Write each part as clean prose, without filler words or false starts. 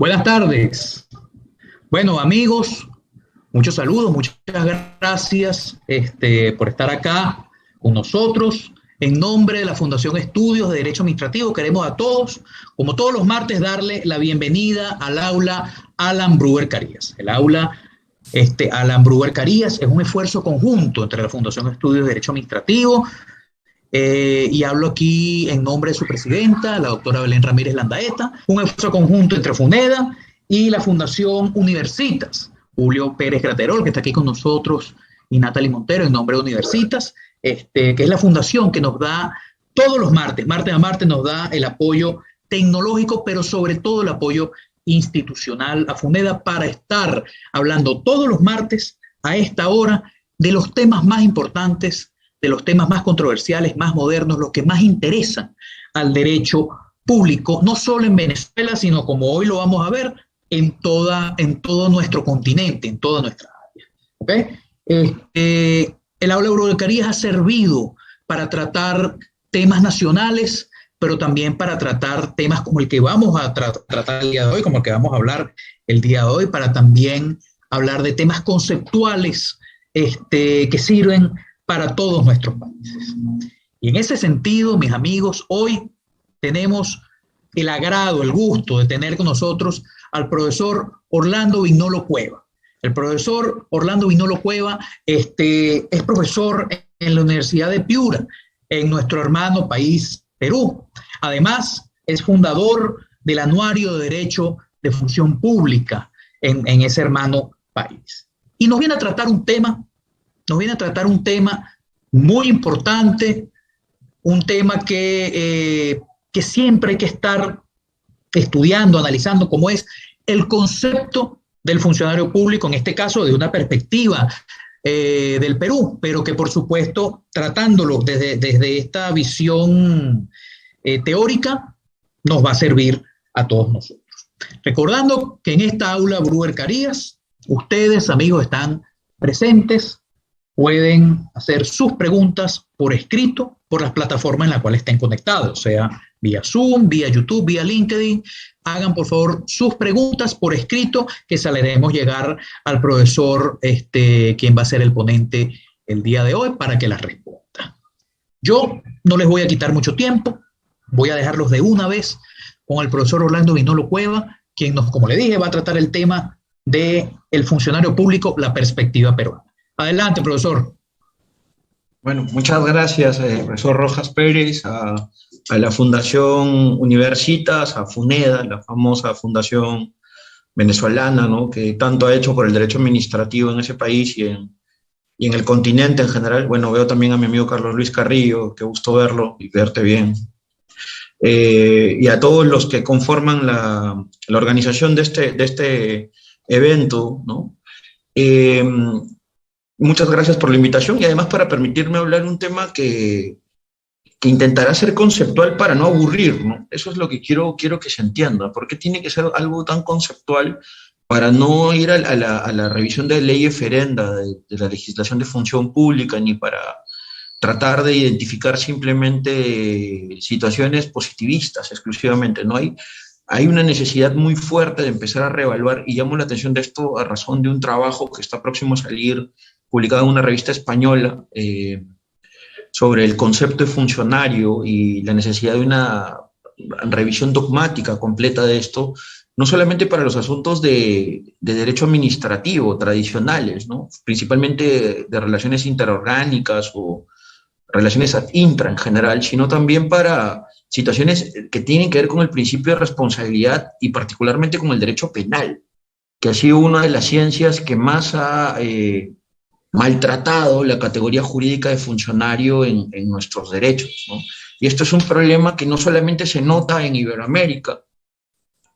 Buenas tardes. Bueno, amigos, muchos saludos, muchas gracias por estar acá con nosotros. En nombre de la Fundación Estudios de Derecho Administrativo, queremos a todos, como todos los martes, darle la bienvenida al aula Alan Brewer Carías. El aula Alan Brewer Carías es un esfuerzo conjunto entre la Fundación Estudios de Derecho Administrativo, y hablo aquí en nombre de su presidenta, la doctora Belén Ramírez Landaeta, un esfuerzo conjunto entre FUNEDA y la Fundación Universitas, Julio Pérez Graterol, que está aquí con nosotros, y Natalie Montero, en nombre de Universitas, que es la fundación que nos da todos los martes a martes nos da el apoyo tecnológico, pero sobre todo el apoyo institucional a FUNEDA para estar hablando todos los martes a esta hora de los temas más importantes, de los temas más controversiales, más modernos, los que más interesan al derecho público, no solo en Venezuela, sino como hoy lo vamos a ver, en todo nuestro continente, en toda nuestra área. ¿Okay? El aula Brewer Carías ha servido para tratar temas nacionales, pero también para tratar temas como el que vamos a tratar el día de hoy, como el que vamos a hablar el día de hoy, para también hablar de temas conceptuales que sirven para todos nuestros países. Y en ese sentido, mis amigos, hoy tenemos el agrado, el gusto de tener con nosotros al profesor Orlando Vignolo Cueva. El profesor Orlando Vignolo Cueva es profesor en la Universidad de Piura, en nuestro hermano país Perú. Además, es fundador del Anuario de Derecho de Función Pública en ese hermano país. Y nos viene a tratar un tema muy importante, un tema que siempre hay que estar estudiando, analizando, como es el concepto del funcionario público, en este caso de una perspectiva del Perú, pero que por supuesto tratándolo desde esta visión teórica nos va a servir a todos nosotros. Recordando que en esta aula Brewer Carías, ustedes, amigos, están presentes, pueden hacer sus preguntas por escrito por las plataformas en las cuales estén conectados, sea vía Zoom, vía YouTube, vía LinkedIn. Hagan, por favor, sus preguntas por escrito, que se le haremos llegar al profesor, quien va a ser el ponente el día de hoy, para que las responda. Yo no les voy a quitar mucho tiempo, voy a dejarlos de una vez con el profesor Orlando Vignolo Cueva, quien como le dije, va a tratar el tema del funcionario público, la perspectiva peruana. Adelante, profesor. Bueno, muchas gracias, profesor Rojas Pérez, a la Fundación Universitas, a FUNEDA, la famosa fundación venezolana, ¿no?, que tanto ha hecho por el derecho administrativo en ese país y en el continente en general. Bueno, veo también a mi amigo Carlos Luis Carrillo, qué gusto verlo y verte bien. Y a todos los que conforman la organización de este evento, ¿no? Muchas gracias por la invitación y además para permitirme hablar un tema que intentará ser conceptual para no aburrir, ¿no? Eso es lo que quiero que se entienda. ¿Por qué tiene que ser algo tan conceptual para no ir a la revisión de ley eferenda de la legislación de función pública, ni para tratar de identificar simplemente situaciones positivistas exclusivamente? No hay una necesidad muy fuerte de empezar a reevaluar, y llamo la atención de esto a razón de un trabajo que está próximo a salir, publicado en una revista española, sobre el concepto de funcionario y la necesidad de una revisión dogmática completa de esto, no solamente para los asuntos de derecho administrativo tradicionales, ¿no?, principalmente de relaciones interorgánicas o relaciones ad intra en general, sino también para situaciones que tienen que ver con el principio de responsabilidad y particularmente con el derecho penal, que ha sido una de las ciencias que más ha maltratado la categoría jurídica de funcionario en nuestros derechos, ¿no? Y esto es un problema que no solamente se nota en Iberoamérica.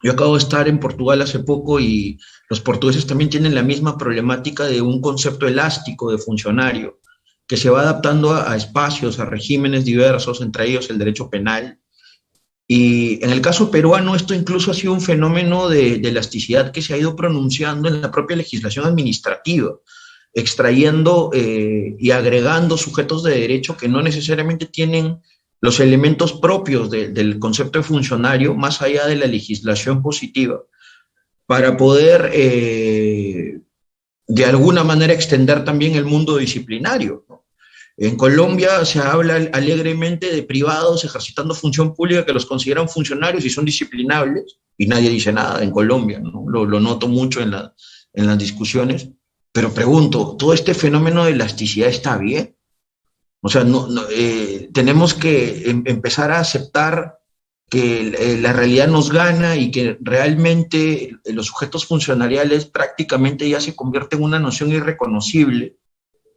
Yo acabo de estar en Portugal hace poco y los portugueses también tienen la misma problemática de un concepto elástico de funcionario que se va adaptando a espacios, a regímenes diversos, entre ellos el derecho penal. Y en el caso peruano esto incluso ha sido un fenómeno de elasticidad que se ha ido pronunciando en la propia legislación administrativa, extrayendo y agregando sujetos de derecho que no necesariamente tienen los elementos propios del concepto de funcionario, más allá de la legislación positiva, para poder de alguna manera extender también el mundo disciplinario, ¿no? En Colombia se habla alegremente de privados ejercitando función pública que los consideran funcionarios y son disciplinables, y nadie dice nada en Colombia, ¿no? Lo noto mucho en las discusiones, pero pregunto, ¿todo este fenómeno de elasticidad está bien? O sea, tenemos que empezar a aceptar que la realidad nos gana y que realmente los sujetos funcionariales prácticamente ya se convierten en una noción irreconocible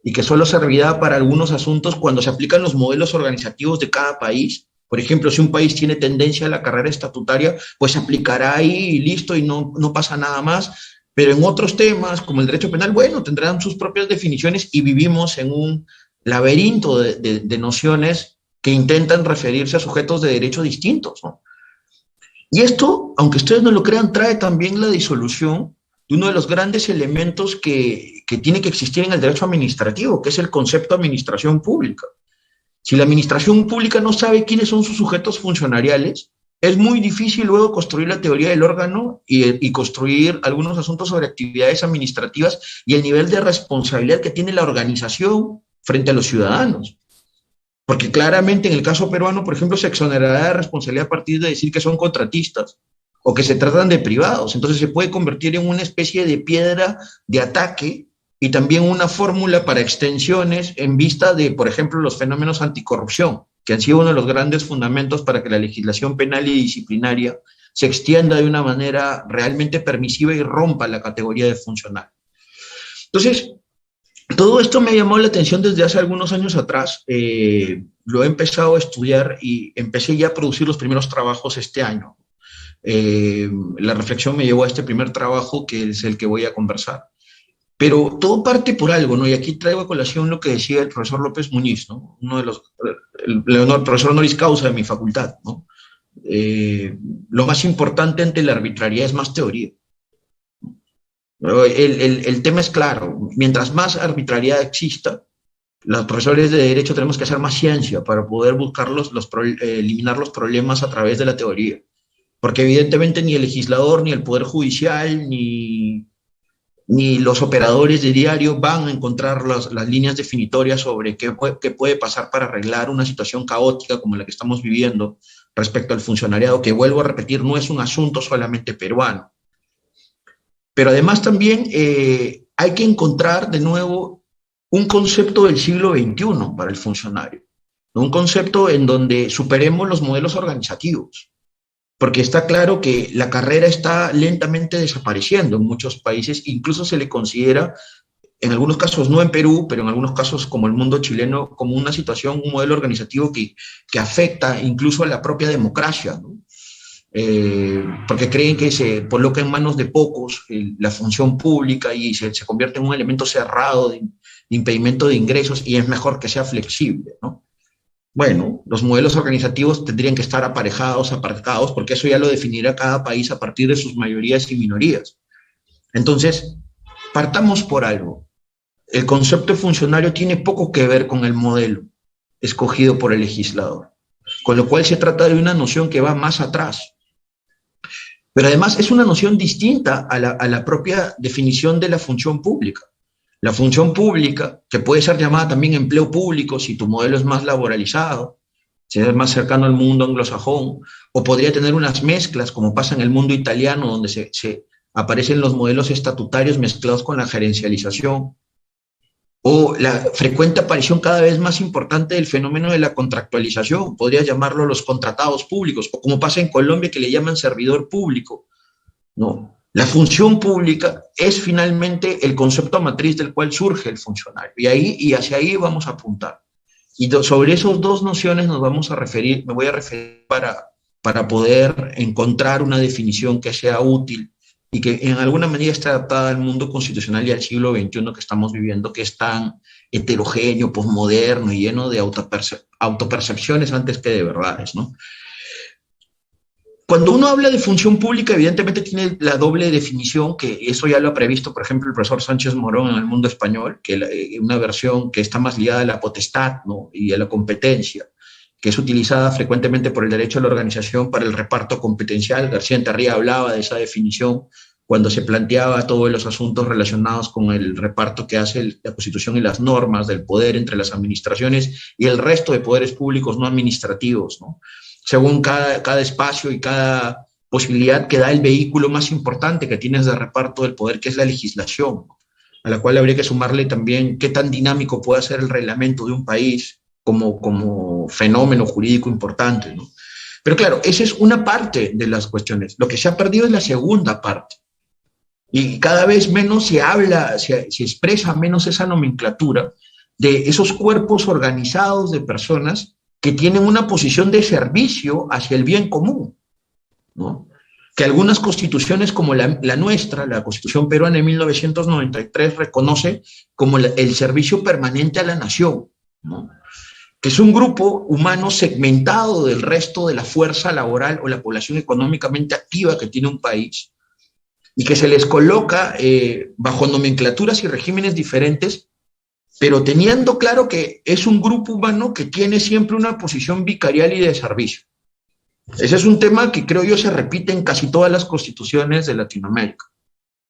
y que solo servirá para algunos asuntos cuando se aplican los modelos organizativos de cada país. Por ejemplo, si un país tiene tendencia a la carrera estatutaria, pues se aplicará ahí y listo y no pasa nada más. Pero en otros temas, como el derecho penal, bueno, tendrán sus propias definiciones y vivimos en un laberinto de nociones que intentan referirse a sujetos de derechos distintos, ¿no? Y esto, aunque ustedes no lo crean, trae también la disolución de uno de los grandes elementos que tiene que existir en el derecho administrativo, que es el concepto de administración pública. Si la administración pública no sabe quiénes son sus sujetos funcionariales, es muy difícil luego construir la teoría del órgano y construir algunos asuntos sobre actividades administrativas y el nivel de responsabilidad que tiene la organización frente a los ciudadanos. Porque claramente en el caso peruano, por ejemplo, se exonerará de responsabilidad a partir de decir que son contratistas o que se tratan de privados. Entonces se puede convertir en una especie de piedra de ataque y también una fórmula para extensiones en vista de, por ejemplo, los fenómenos anticorrupción, que han sido uno de los grandes fundamentos para que la legislación penal y disciplinaria se extienda de una manera realmente permisiva y rompa la categoría de funcional. Entonces, todo esto me llamó la atención desde hace algunos años atrás. Lo he empezado a estudiar y empecé ya a producir los primeros trabajos este año. La reflexión me llevó a este primer trabajo, que es el que voy a conversar. Pero todo parte por algo, ¿no? Y aquí traigo a colación lo que decía el profesor López Muñiz, ¿no? El profesor honoris causa de mi facultad, ¿no? Lo más importante ante la arbitrariedad es más teoría. El tema es claro, mientras más arbitrariedad exista, los profesores de derecho tenemos que hacer más ciencia para poder buscar eliminar los problemas a través de la teoría. Porque evidentemente ni el legislador, ni el Poder Judicial, ni los operadores de diario van a encontrar las líneas definitorias sobre qué puede pasar para arreglar una situación caótica como la que estamos viviendo respecto al funcionariado, que vuelvo a repetir, no es un asunto solamente peruano. Pero además también hay que encontrar de nuevo un concepto del siglo XXI para el funcionario, un concepto en donde superemos los modelos organizativos, porque está claro que la carrera está lentamente desapareciendo en muchos países, incluso se le considera, en algunos casos no en Perú, pero en algunos casos como el mundo chileno, como una situación, un modelo organizativo que afecta incluso a la propia democracia, ¿no? Porque creen que se coloca en manos de pocos la función pública y se convierte en un elemento cerrado de impedimento de ingresos y es mejor que sea flexible, ¿no? Bueno, los modelos organizativos tendrían que estar apartados, porque eso ya lo definirá cada país a partir de sus mayorías y minorías. Entonces, partamos por algo. El concepto de funcionario tiene poco que ver con el modelo escogido por el legislador, con lo cual se trata de una noción que va más atrás. Pero además es una noción distinta a la propia definición de la función pública. La función pública, que puede ser llamada también empleo público si tu modelo es más laboralizado, si es más cercano al mundo anglosajón, o podría tener unas mezclas, como pasa en el mundo italiano, donde se aparecen los modelos estatutarios mezclados con la gerencialización, o la frecuente aparición cada vez más importante del fenómeno de la contractualización, podría llamarlo los contratados públicos, o como pasa en Colombia, que le llaman servidor público, ¿no? La función pública es finalmente el concepto matriz del cual surge el funcionario, y hacia ahí vamos a apuntar. Y sobre esas dos nociones me voy a referir para poder encontrar una definición que sea útil y que en alguna medida esté adaptada al mundo constitucional y al siglo XXI que estamos viviendo, que es tan heterogéneo, posmoderno y lleno de autopercepciones antes que de verdades, ¿no? Cuando uno habla de función pública, evidentemente tiene la doble definición, que eso ya lo ha previsto, por ejemplo, el profesor Sánchez Morón en El Mundo Español, que una versión que está más ligada a la potestad, ¿no?, y a la competencia, que es utilizada frecuentemente por el derecho a la organización para el reparto competencial. García Entarría hablaba de esa definición cuando se planteaba todos los asuntos relacionados con el reparto que hace la Constitución y las normas del poder entre las administraciones y el resto de poderes públicos no administrativos, ¿no? Según cada espacio y cada posibilidad que da el vehículo más importante que tienes de reparto del poder, que es la legislación, a la cual habría que sumarle también qué tan dinámico puede ser el reglamento de un país como fenómeno jurídico importante, ¿no? Pero claro, esa es una parte de las cuestiones. Lo que se ha perdido es la segunda parte. Y cada vez menos se habla, se expresa menos esa nomenclatura de esos cuerpos organizados de personas que tienen una posición de servicio hacia el bien común, ¿no? Que algunas constituciones como la nuestra, la Constitución peruana de 1993, reconoce como el servicio permanente a la nación, ¿no? Que es un grupo humano segmentado del resto de la fuerza laboral o la población económicamente activa que tiene un país, y que se les coloca bajo nomenclaturas y regímenes diferentes, pero teniendo claro que es un grupo humano que tiene siempre una posición vicarial y de servicio. Ese es un tema que creo yo se repite en casi todas las constituciones de Latinoamérica.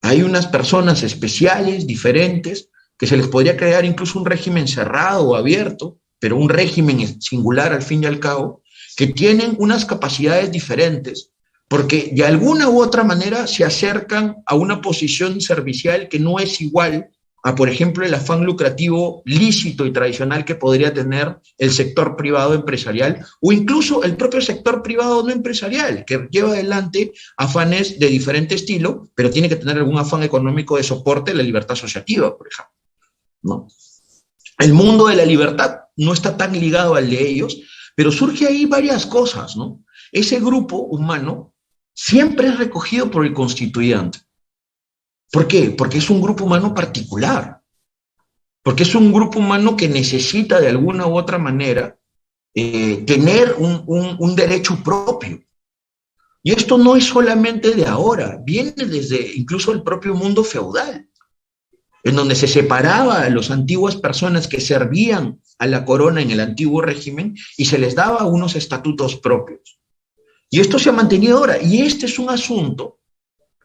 Hay unas personas especiales, diferentes, que se les podría crear incluso un régimen cerrado o abierto, pero un régimen singular al fin y al cabo, que tienen unas capacidades diferentes, porque de alguna u otra manera se acercan a una posición servicial que no es igual a, por ejemplo, el afán lucrativo lícito y tradicional que podría tener el sector privado empresarial o incluso el propio sector privado no empresarial, que lleva adelante afanes de diferente estilo, pero tiene que tener algún afán económico de soporte de la libertad asociativa, por ejemplo, ¿no? El mundo de la libertad no está tan ligado al de ellos, pero surge ahí varias cosas, ¿no? Ese grupo humano siempre es recogido por el constituyente. ¿Por qué? Porque es un grupo humano particular, porque es un grupo humano que necesita de alguna u otra manera tener un derecho propio. Y esto no es solamente de ahora, viene desde incluso el propio mundo feudal, en donde se separaba a las antiguas personas que servían a la corona en el antiguo régimen y se les daba unos estatutos propios. Y esto se ha mantenido ahora, y este es un asunto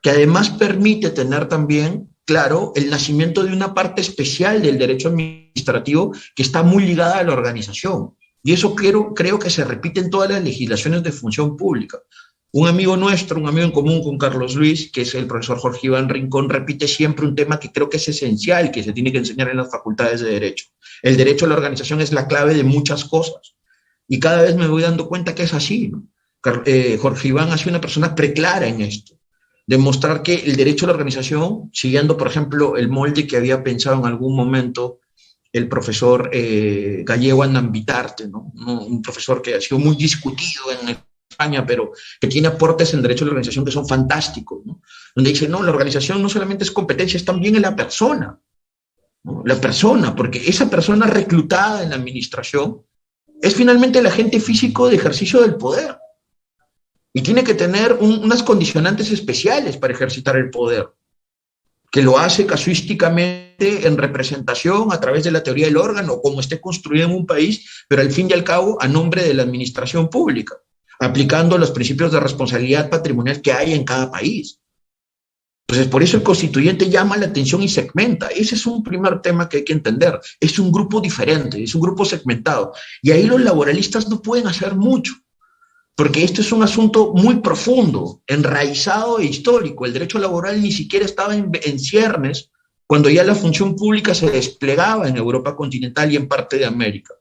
que además permite tener también, claro, el nacimiento de una parte especial del derecho administrativo que está muy ligada a la organización. Y eso creo que se repite en todas las legislaciones de función pública. Un amigo nuestro, un amigo en común con Carlos Luis, que es el profesor Jorge Iván Rincón, repite siempre un tema que creo que es esencial, que se tiene que enseñar en las facultades de Derecho. El derecho a la organización es la clave de muchas cosas. Y cada vez me voy dando cuenta que es así, ¿no? Jorge Iván ha sido una persona preclara en esto. Demostrar que el derecho a la organización, siguiendo, por ejemplo, el molde que había pensado en algún momento el profesor Gallego Anambitarte, ¿no? Un profesor que ha sido muy discutido en España, pero que tiene aportes en derecho a la organización que son fantásticos, ¿no? Donde dice, no, la organización no solamente es competencia, es también en la persona, ¿no? La persona, porque esa persona reclutada en la administración es finalmente el agente físico de ejercicio del poder. Y tiene que tener unas condicionantes especiales para ejercitar el poder, que lo hace casuísticamente en representación a través de la teoría del órgano, como esté construido en un país, pero al fin y al cabo a nombre de la administración pública, aplicando los principios de responsabilidad patrimonial que hay en cada país. Entonces, por eso el constituyente llama la atención y segmenta. Ese es un primer tema que hay que entender. Es un grupo diferente, es un grupo segmentado. Y ahí los laboralistas no pueden hacer mucho, porque esto es un asunto muy profundo, enraizado e histórico. El derecho laboral ni siquiera estaba en ciernes cuando ya la función pública se desplegaba en Europa continental y en parte de América.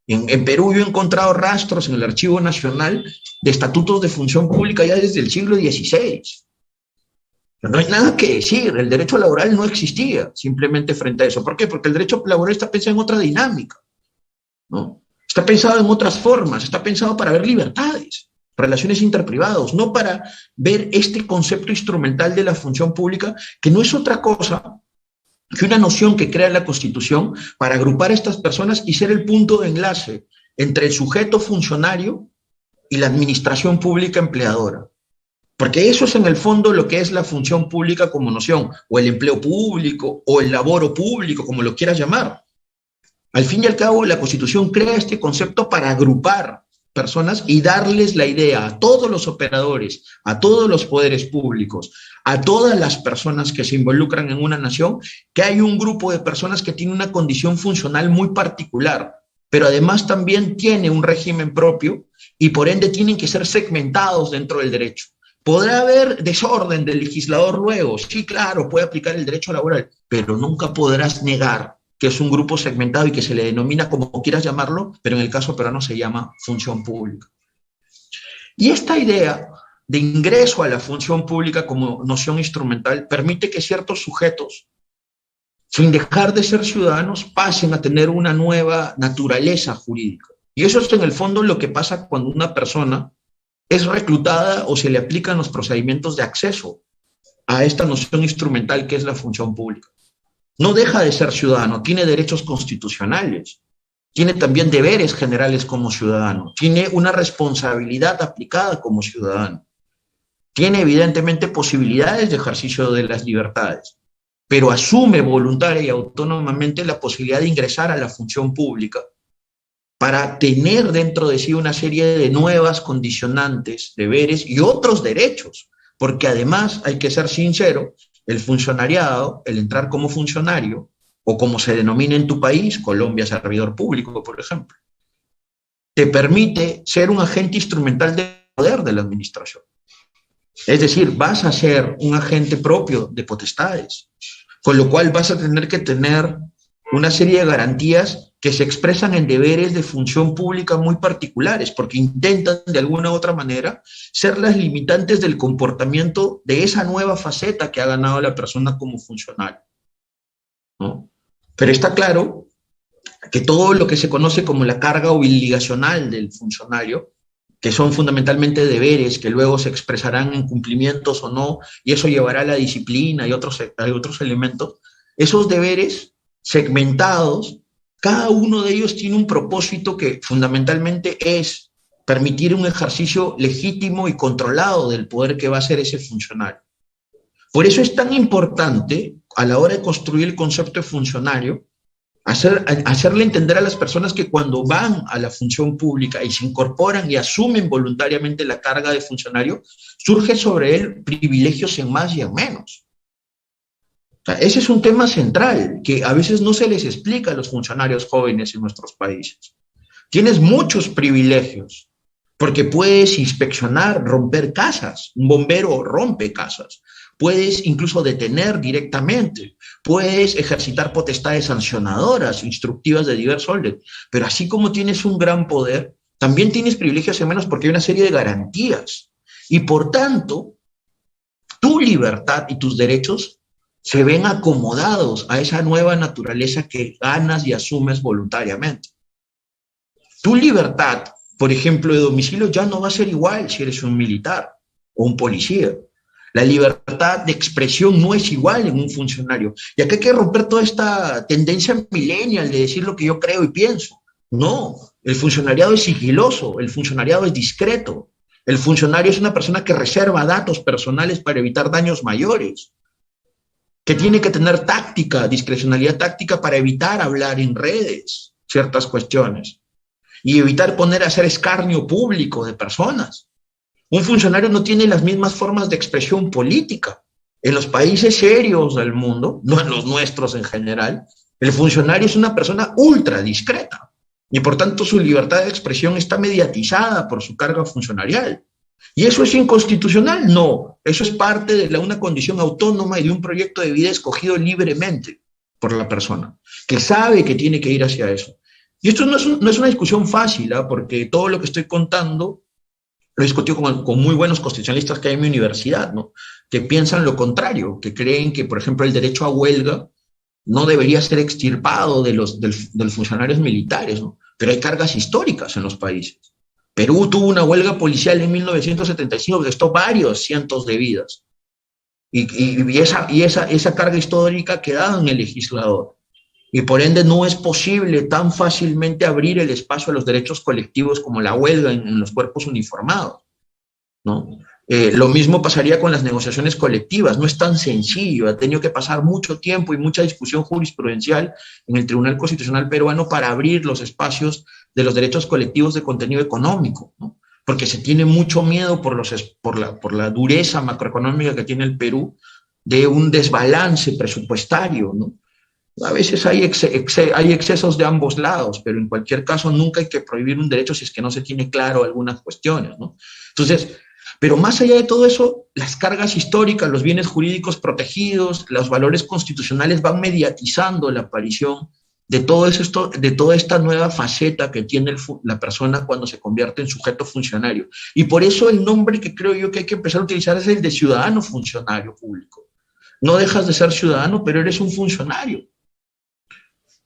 En Perú yo he encontrado rastros en el Archivo Nacional de estatutos de función pública ya desde el siglo XVI. No hay nada que decir, el derecho laboral no existía simplemente frente a eso. ¿Por qué? Porque el derecho laboral está pensado en otra dinámica, ¿no? Está pensado en otras formas, está pensado para ver libertades, relaciones interprivados, no para ver este concepto instrumental de la función pública, que no es otra cosa que una noción que crea la Constitución para agrupar a estas personas y ser el punto de enlace entre el sujeto funcionario y la administración pública empleadora. Porque eso es en el fondo lo que es la función pública como noción, o el empleo público, o el laboro público, como lo quieras llamar. Al fin y al cabo, la Constitución crea este concepto para agrupar personas y darles la idea a todos los operadores, a todos los poderes públicos, a todas las personas que se involucran en una nación, que hay un grupo de personas que tiene una condición funcional muy particular, pero además también tiene un régimen propio y por ende tienen que ser segmentados dentro del derecho. ¿Podrá haber desorden del legislador luego? Sí, claro, puede aplicar el derecho laboral, pero nunca podrás negar que es un grupo segmentado y que se le denomina como quieras llamarlo, pero en el caso peruano se llama función pública. Y esta idea de ingreso a la función pública como noción instrumental permite que ciertos sujetos, sin dejar de ser ciudadanos, pasen a tener una nueva naturaleza jurídica. Y eso es en el fondo lo que pasa cuando una persona es reclutada o se le aplican los procedimientos de acceso a esta noción instrumental que es la función pública. No deja de ser ciudadano, tiene derechos constitucionales, tiene también deberes generales como ciudadano, tiene una responsabilidad aplicada como ciudadano, tiene evidentemente posibilidades de ejercicio de las libertades, pero asume voluntaria y autónomamente la posibilidad de ingresar a la función pública para tener dentro de sí una serie de nuevas condicionantes, deberes y otros derechos, porque además, hay que ser sincero, el funcionariado, el entrar como funcionario, o como se denomina en tu país, Colombia, servidor público, por ejemplo, te permite ser un agente instrumental de poder de la administración. Es decir, vas a ser un agente propio de potestades, con lo cual vas a tener que tener una serie de garantías que se expresan en deberes de función pública muy particulares, porque intentan de alguna u otra manera ser las limitantes del comportamiento de esa nueva faceta que ha ganado la persona como funcionario, ¿no? Pero está claro que todo lo que se conoce como la carga obligacional del funcionario, que son fundamentalmente deberes que luego se expresarán en cumplimientos o no, y eso llevará a la disciplina y otros elementos, esos deberes segmentados, cada uno de ellos tiene un propósito que fundamentalmente es permitir un ejercicio legítimo y controlado del poder que va a ser ese funcionario. Por eso es tan importante, a la hora de construir el concepto de funcionario, hacerle entender a las personas que cuando van a la función pública y se incorporan y asumen voluntariamente la carga de funcionario, surge sobre él privilegios en más y en menos. O sea, ese es un tema central que a veces no se les explica a los funcionarios jóvenes en nuestros países. Tienes muchos privilegios, porque puedes inspeccionar, romper casas, un bombero rompe casas, puedes incluso detener directamente, puedes ejercitar potestades sancionadoras, instructivas de diverso orden, pero así como tienes un gran poder, también tienes privilegios en menos porque hay una serie de garantías. Y por tanto, tu libertad y tus derechos se ven acomodados a esa nueva naturaleza que ganas y asumes voluntariamente. Tu libertad, por ejemplo, de domicilio ya no va a ser igual si eres un militar o un policía. La libertad de expresión no es igual en un funcionario. Y acá hay que romper toda esta tendencia millennial de decir lo que yo creo y pienso. No, el funcionariado es sigiloso, el funcionariado es discreto. El funcionario es una persona que reserva datos personales para evitar daños mayores, que tiene que tener táctica, discrecionalidad táctica para evitar hablar en redes ciertas cuestiones y evitar poner a hacer escarnio público de personas. Un funcionario no tiene las mismas formas de expresión política. En los países serios del mundo, no en los nuestros en general, el funcionario es una persona ultra discreta y por tanto su libertad de expresión está mediatizada por su carga funcionarial. ¿Y eso es inconstitucional? No, eso es parte de una condición autónoma y de un proyecto de vida escogido libremente por la persona, que sabe que tiene que ir hacia eso. Y esto no es una discusión fácil, porque todo lo que estoy contando lo he discutido con muy buenos constitucionalistas que hay en mi universidad, ¿no? Que piensan lo contrario, que creen que, por ejemplo, el derecho a huelga no debería ser extirpado de los funcionarios militares, ¿no? Pero hay cargas históricas en los países. Perú tuvo una huelga policial en 1975 que costó varios cientos de vidas. Y esa carga histórica ha quedado en el legislador. Y por ende no es posible tan fácilmente abrir el espacio a los derechos colectivos como la huelga en los cuerpos uniformados, ¿no? Lo mismo pasaría con las negociaciones colectivas, no es tan sencillo, ha tenido que pasar mucho tiempo y mucha discusión jurisprudencial en el Tribunal Constitucional peruano para abrir los espacios de los derechos colectivos de contenido económico, ¿no? porque se tiene mucho miedo por la dureza macroeconómica que tiene el Perú, de un desbalance presupuestario, ¿no? A veces hay excesos de ambos lados, pero en cualquier caso nunca hay que prohibir un derecho si es que no se tiene claro algunas cuestiones, ¿no? Entonces, pero más allá de todo eso, las cargas históricas, los bienes jurídicos protegidos, los valores constitucionales van mediatizando la aparición de todo esto, de toda esta nueva faceta que tiene la persona cuando se convierte en sujeto funcionario. Y por eso el nombre que creo yo que hay que empezar a utilizar es el de ciudadano funcionario público. No dejas de ser ciudadano, pero eres un funcionario.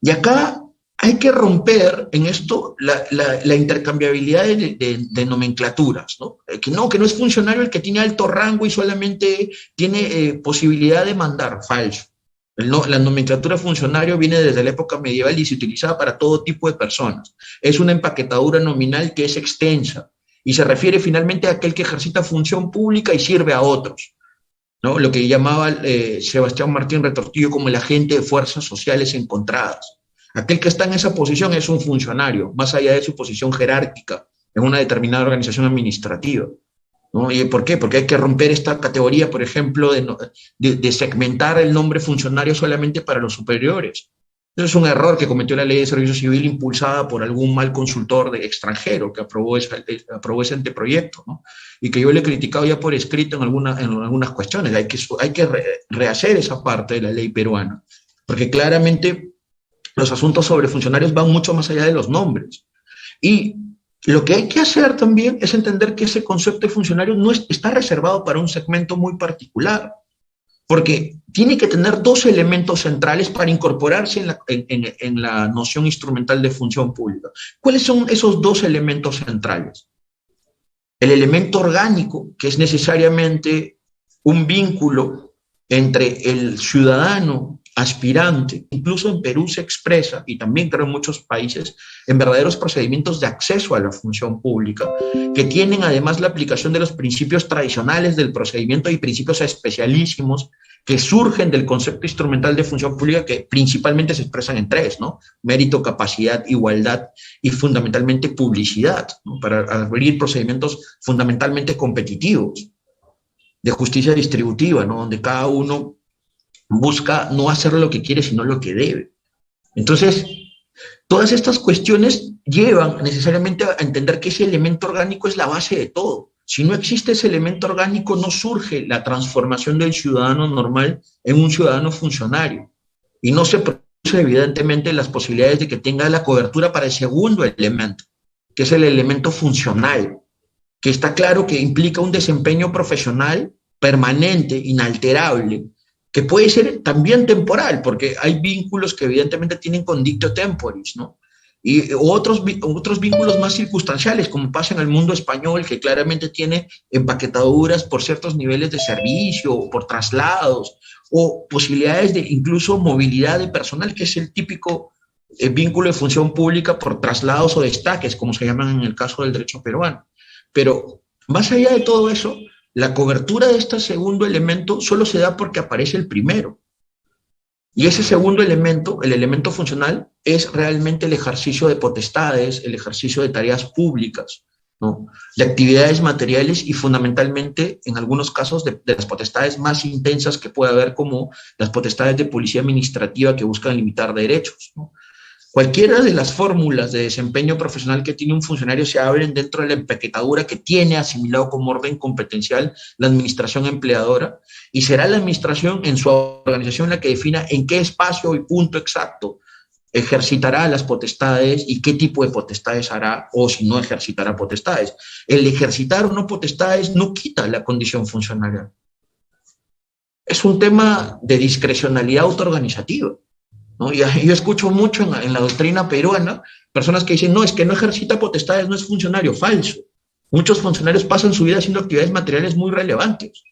Y acá hay que romper en esto la intercambiabilidad de nomenclaturas, ¿no? Que no es funcionario el que tiene alto rango y solamente tiene posibilidad de mandar, falso. La nomenclatura funcionario viene desde la época medieval y se utilizaba para todo tipo de personas. Es una empaquetadura nominal que es extensa y se refiere finalmente a aquel que ejercita función pública y sirve a otros, ¿no? Lo que llamaba Sebastián Martín Retortillo como el agente de fuerzas sociales encontradas. Aquel que está en esa posición es un funcionario, más allá de su posición jerárquica en una determinada organización administrativa, ¿no? ¿Y por qué? Porque hay que romper esta categoría, por ejemplo, de segmentar el nombre funcionario solamente para los superiores. Eso es un error que cometió la Ley de Servicio Civil impulsada por algún mal consultor extranjero que aprobó ese anteproyecto, ¿no? Y que yo le he criticado ya por escrito en algunas cuestiones. Hay que rehacer esa parte de la ley peruana, porque claramente los asuntos sobre funcionarios van mucho más allá de los nombres. Y lo que hay que hacer también es entender que ese concepto de funcionario no está reservado para un segmento muy particular, porque tiene que tener dos elementos centrales para incorporarse en la noción instrumental de función pública. ¿Cuáles son esos dos elementos centrales? El elemento orgánico, que es necesariamente un vínculo entre el ciudadano aspirante, incluso en Perú se expresa, y también creo en muchos países, en verdaderos procedimientos de acceso a la función pública, que tienen además la aplicación de los principios tradicionales del procedimiento y principios especialísimos que surgen del concepto instrumental de función pública, que principalmente se expresan en tres, ¿no? Mérito, capacidad, igualdad y fundamentalmente publicidad, ¿no? Para abrir procedimientos fundamentalmente competitivos, de justicia distributiva, ¿no? Donde cada uno busca no hacer lo que quiere, sino lo que debe. Entonces, todas estas cuestiones llevan necesariamente a entender que ese elemento orgánico es la base de todo. Si no existe ese elemento orgánico, no surge la transformación del ciudadano normal en un ciudadano funcionario. Y no se produce, evidentemente, las posibilidades de que tenga la cobertura para el segundo elemento, que es el elemento funcional, que está claro que implica un desempeño profesional permanente, inalterable, que puede ser también temporal, porque hay vínculos que evidentemente tienen condictio temporis, ¿no? Y otros vínculos más circunstanciales, como pasa en el mundo español, que claramente tiene empaquetaduras por ciertos niveles de servicio, o por traslados, o posibilidades de incluso movilidad de personal, que es el típico vínculo de función pública por traslados o destaques, como se llaman en el caso del derecho peruano. Pero más allá de todo eso, la cobertura de este segundo elemento solo se da porque aparece el primero. Y ese segundo elemento, el elemento funcional, es realmente el ejercicio de potestades, el ejercicio de tareas públicas, ¿no? De actividades materiales y fundamentalmente, en algunos casos, de las potestades más intensas que puede haber, como las potestades de policía administrativa que buscan limitar derechos, ¿no? Cualquiera de las fórmulas de desempeño profesional que tiene un funcionario se abren dentro de la empaquetadura que tiene asimilado como orden competencial la administración empleadora, y será la administración en su organización la que defina en qué espacio y punto exacto ejercitará las potestades y qué tipo de potestades hará, o si no ejercitará potestades. El ejercitar o no potestades no quita la condición funcional. Es un tema de discrecionalidad autoorganizativa, ¿no? Yo escucho mucho en la doctrina peruana personas que dicen, no, es que no ejercita potestades, no es funcionario. Falso. Muchos funcionarios pasan su vida haciendo actividades materiales muy relevantes.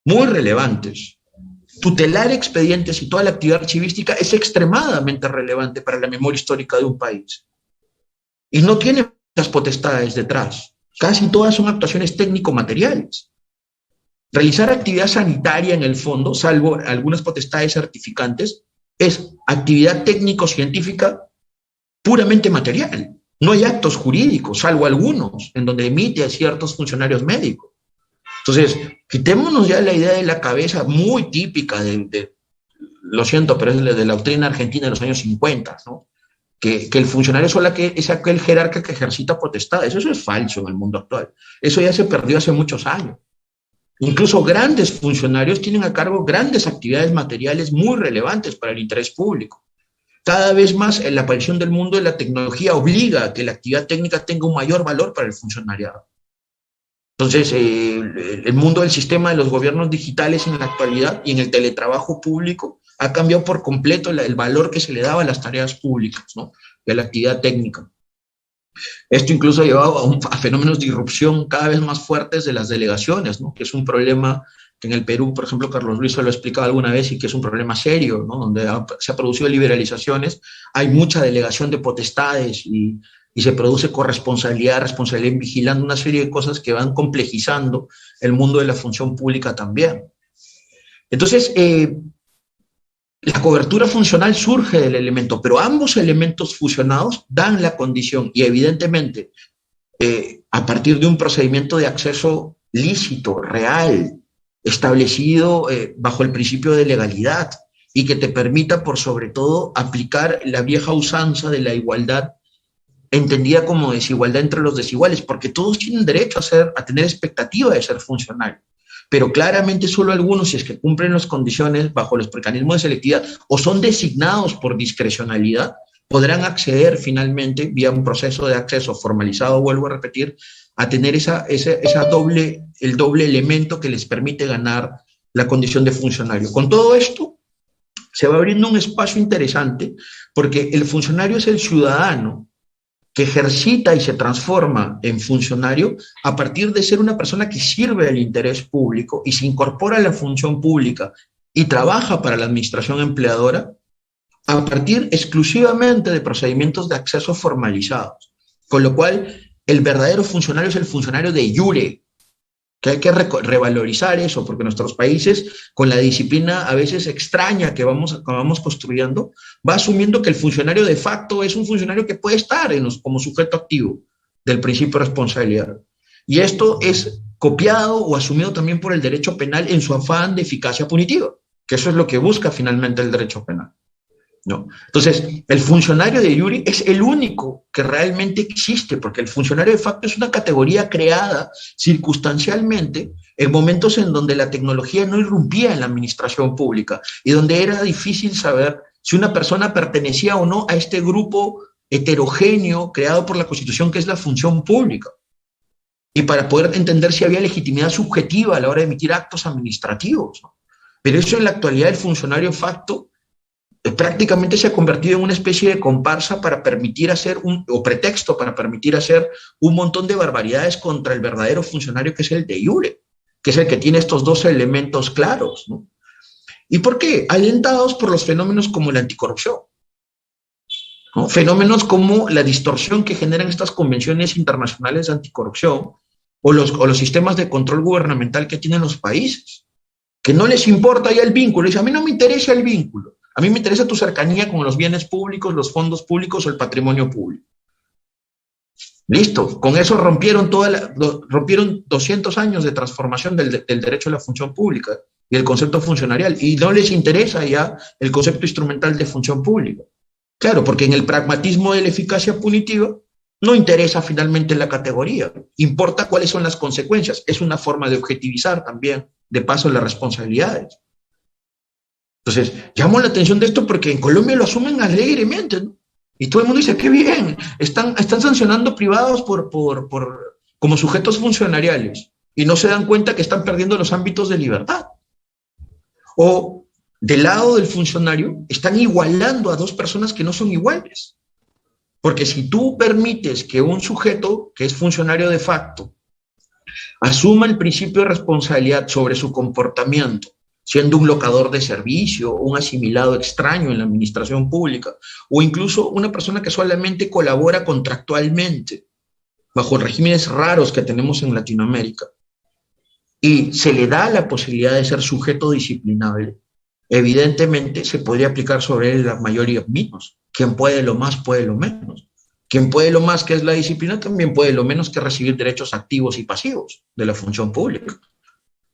Muy relevantes. Tutelar expedientes y toda la actividad archivística es extremadamente relevante para la memoria histórica de un país. Y no tiene muchas potestades detrás. Casi todas son actuaciones técnico-materiales. Realizar actividad sanitaria en el fondo, salvo algunas potestades certificantes, es actividad técnico-científica puramente material. No hay actos jurídicos, salvo algunos, en donde emite a ciertos funcionarios médicos. Entonces, quitémonos ya la idea de la cabeza muy típica lo siento, pero es de la doctrina argentina de los años 50, ¿no? Que el funcionario es aquel jerarca que ejercita potestades. Eso es falso en el mundo actual. Eso ya se perdió hace muchos años. Incluso grandes funcionarios tienen a cargo grandes actividades materiales muy relevantes para el interés público. Cada vez más la aparición del mundo de la tecnología obliga a que la actividad técnica tenga un mayor valor para el funcionariado. Entonces, el mundo del sistema de los gobiernos digitales en la actualidad y en el teletrabajo público ha cambiado por completo el valor que se le daba a las tareas públicas, ¿no? Y a la actividad técnica. Esto incluso ha llevado a fenómenos de irrupción cada vez más fuertes de las delegaciones, ¿no? Que es un problema que en el Perú, por ejemplo, Carlos Luis se lo ha explicado alguna vez y que es un problema serio, ¿no? Donde se ha producido liberalizaciones, hay mucha delegación de potestades y se produce corresponsabilidad, responsabilidad vigilando una serie de cosas que van complejizando el mundo de la función pública también. Entonces, la cobertura funcional surge del elemento, pero ambos elementos fusionados dan la condición y evidentemente a partir de un procedimiento de acceso lícito, real, establecido bajo el principio de legalidad y que te permita por sobre todo aplicar la vieja usanza de la igualdad entendida como desigualdad entre los desiguales, porque todos tienen derecho a tener expectativa de ser funcionarios. Pero claramente solo algunos, si es que cumplen las condiciones bajo los mecanismos de selectividad o son designados por discrecionalidad, podrán acceder finalmente, vía un proceso de acceso formalizado, vuelvo a repetir, a tener el doble elemento que les permite ganar la condición de funcionario. Con todo esto, se va abriendo un espacio interesante, porque el funcionario es el ciudadano que ejercita y se transforma en funcionario a partir de ser una persona que sirve al interés público y se incorpora a la función pública y trabaja para la administración empleadora a partir exclusivamente de procedimientos de acceso formalizados. Con lo cual, el verdadero funcionario es el funcionario de iure, que hay que revalorizar eso, porque nuestros países, con la disciplina a veces extraña que vamos construyendo, va asumiendo que el funcionario de facto es un funcionario que puede estar como sujeto activo del principio de responsabilidad. Y esto es copiado o asumido también por el derecho penal en su afán de eficacia punitiva, que eso es lo que busca finalmente el derecho penal, ¿no? Entonces, el funcionario de iure es el único que realmente existe, porque el funcionario de facto es una categoría creada circunstancialmente en momentos en donde la tecnología no irrumpía en la administración pública y donde era difícil saber si una persona pertenecía o no a este grupo heterogéneo creado por la Constitución, que es la función pública, y para poder entender si había legitimidad subjetiva a la hora de emitir actos administrativos, ¿no? Pero eso en la actualidad el funcionario de facto prácticamente se ha convertido en una especie de comparsa para permitir hacer o pretexto para permitir hacer un montón de barbaridades contra el verdadero funcionario, que es el de iure, que es el que tiene estos dos elementos claros, ¿no? ¿Y por qué? Alentados por los fenómenos como la anticorrupción, ¿no? Fenómenos como la distorsión que generan estas convenciones internacionales de anticorrupción o los sistemas de control gubernamental que tienen los países, que no les importa ya el vínculo. Dice, a mí no me interesa el vínculo. A mí me interesa tu cercanía con los bienes públicos, los fondos públicos o el patrimonio público. Listo, con eso rompieron 200 años de transformación del derecho a la función pública y el concepto funcionarial, y no les interesa ya el concepto instrumental de función pública. Claro, porque en el pragmatismo de la eficacia punitiva no interesa finalmente la categoría, importa cuáles son las consecuencias. Es una forma de objetivizar también, de paso, las responsabilidades. Entonces, llamo la atención de esto porque en Colombia lo asumen alegremente, ¿no? Y todo el mundo dice, qué bien, están sancionando privados como sujetos funcionariales y no se dan cuenta que están perdiendo los ámbitos de libertad. O del lado del funcionario, están igualando a dos personas que no son iguales. Porque si tú permites que un sujeto que es funcionario de facto asuma el principio de responsabilidad sobre su comportamiento, siendo un locador de servicio, un asimilado extraño en la administración pública, o incluso una persona que solamente colabora contractualmente, bajo regímenes raros que tenemos en Latinoamérica, y se le da la posibilidad de ser sujeto disciplinable, evidentemente se podría aplicar sobre él la mayoría menos. Quien puede lo más, puede lo menos. Quien puede lo más, que es la disciplina, también puede lo menos, que recibir derechos activos y pasivos de la función pública.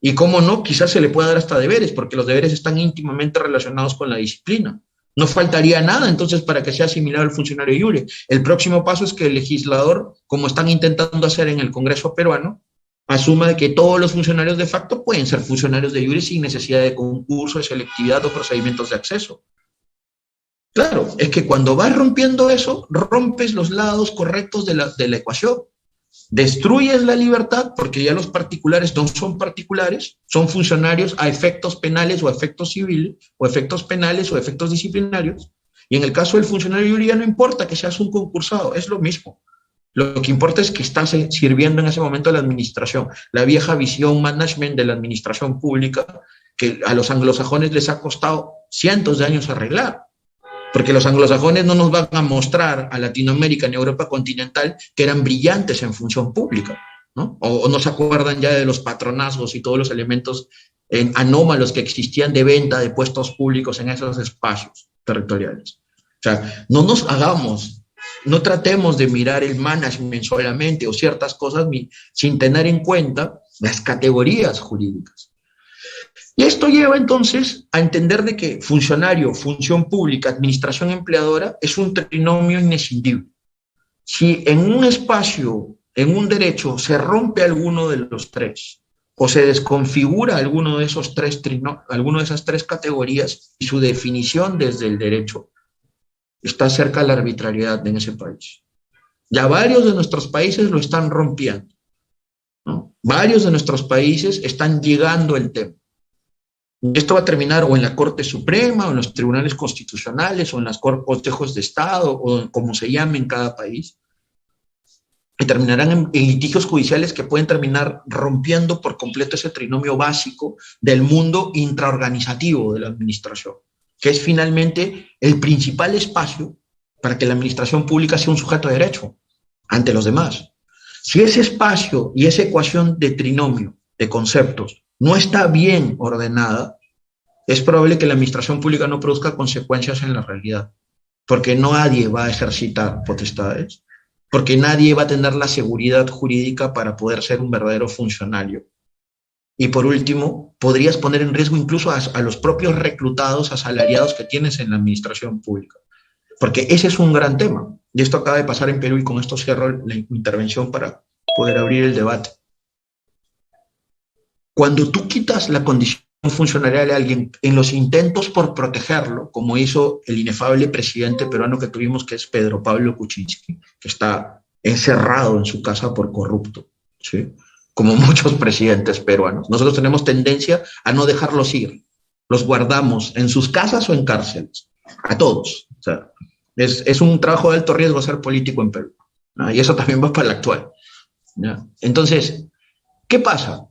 Y cómo no, quizás se le pueda dar hasta deberes, porque los deberes están íntimamente relacionados con la disciplina. No faltaría nada entonces para que sea similar al funcionario iure. El próximo paso es que el legislador, como están intentando hacer en el Congreso peruano, asuma que todos los funcionarios de facto pueden ser funcionarios de iure sin necesidad de concurso, de selectividad o procedimientos de acceso. Claro, es que cuando vas rompiendo eso, rompes los lados correctos de la ecuación. Destruyes la libertad porque ya los particulares no son particulares, son funcionarios a efectos penales o a efectos civiles, o efectos penales o efectos disciplinarios. Y en el caso del funcionario jurídico no importa que seas un concursado, es lo mismo. Lo que importa es que estás sirviendo en ese momento a la administración. La vieja visión management de la administración pública que a los anglosajones les ha costado cientos de años arreglar. Porque los anglosajones no nos van a mostrar a Latinoamérica ni a Europa continental que eran brillantes en función pública, ¿no? O no se acuerdan ya de los patronazgos y todos los elementos anómalos que existían de venta de puestos públicos en esos espacios territoriales. O sea, no nos hagamos, no tratemos de mirar el management solamente o ciertas cosas sin tener en cuenta las categorías jurídicas. Y esto lleva entonces a entender de que funcionario, función pública, administración empleadora es un trinomio inescindible. Si en un espacio, en un derecho, se rompe alguno de los tres o se desconfigura alguno de esos alguno de esas tres categorías y su definición desde el derecho, está cerca de la arbitrariedad en ese país. Ya varios de nuestros países lo están rompiendo, ¿no? Varios de nuestros países están llegando al tema. Esto va a terminar o en la Corte Suprema, o en los tribunales constitucionales, o en los consejos de Estado, o como se llame en cada país, y terminarán en litigios judiciales que pueden terminar rompiendo por completo ese trinomio básico del mundo intraorganizativo de la administración, que es finalmente el principal espacio para que la administración pública sea un sujeto de derecho ante los demás. Si ese espacio y esa ecuación de trinomio, de conceptos, no está bien ordenada, es probable que la administración pública no produzca consecuencias en la realidad, porque nadie va a ejercitar potestades, porque nadie va a tener la seguridad jurídica para poder ser un verdadero funcionario. Y por último, podrías poner en riesgo incluso a los propios reclutados, asalariados que tienes en la administración pública, porque ese es un gran tema. Y esto acaba de pasar en Perú y con esto cierro la intervención para poder abrir el debate. Cuando tú quitas la condición funcionarial de alguien en los intentos por protegerlo, como hizo el inefable presidente peruano que tuvimos, que es Pedro Pablo Kuczynski, que está encerrado en su casa por corrupto, ¿sí? Como muchos presidentes peruanos. Nosotros tenemos tendencia a no dejarlos ir. Los guardamos en sus casas o en cárceles. A todos. O sea, es un trabajo de alto riesgo ser político en Perú, ¿no? Y eso también va para el actual, ¿no? Entonces, ¿qué pasa?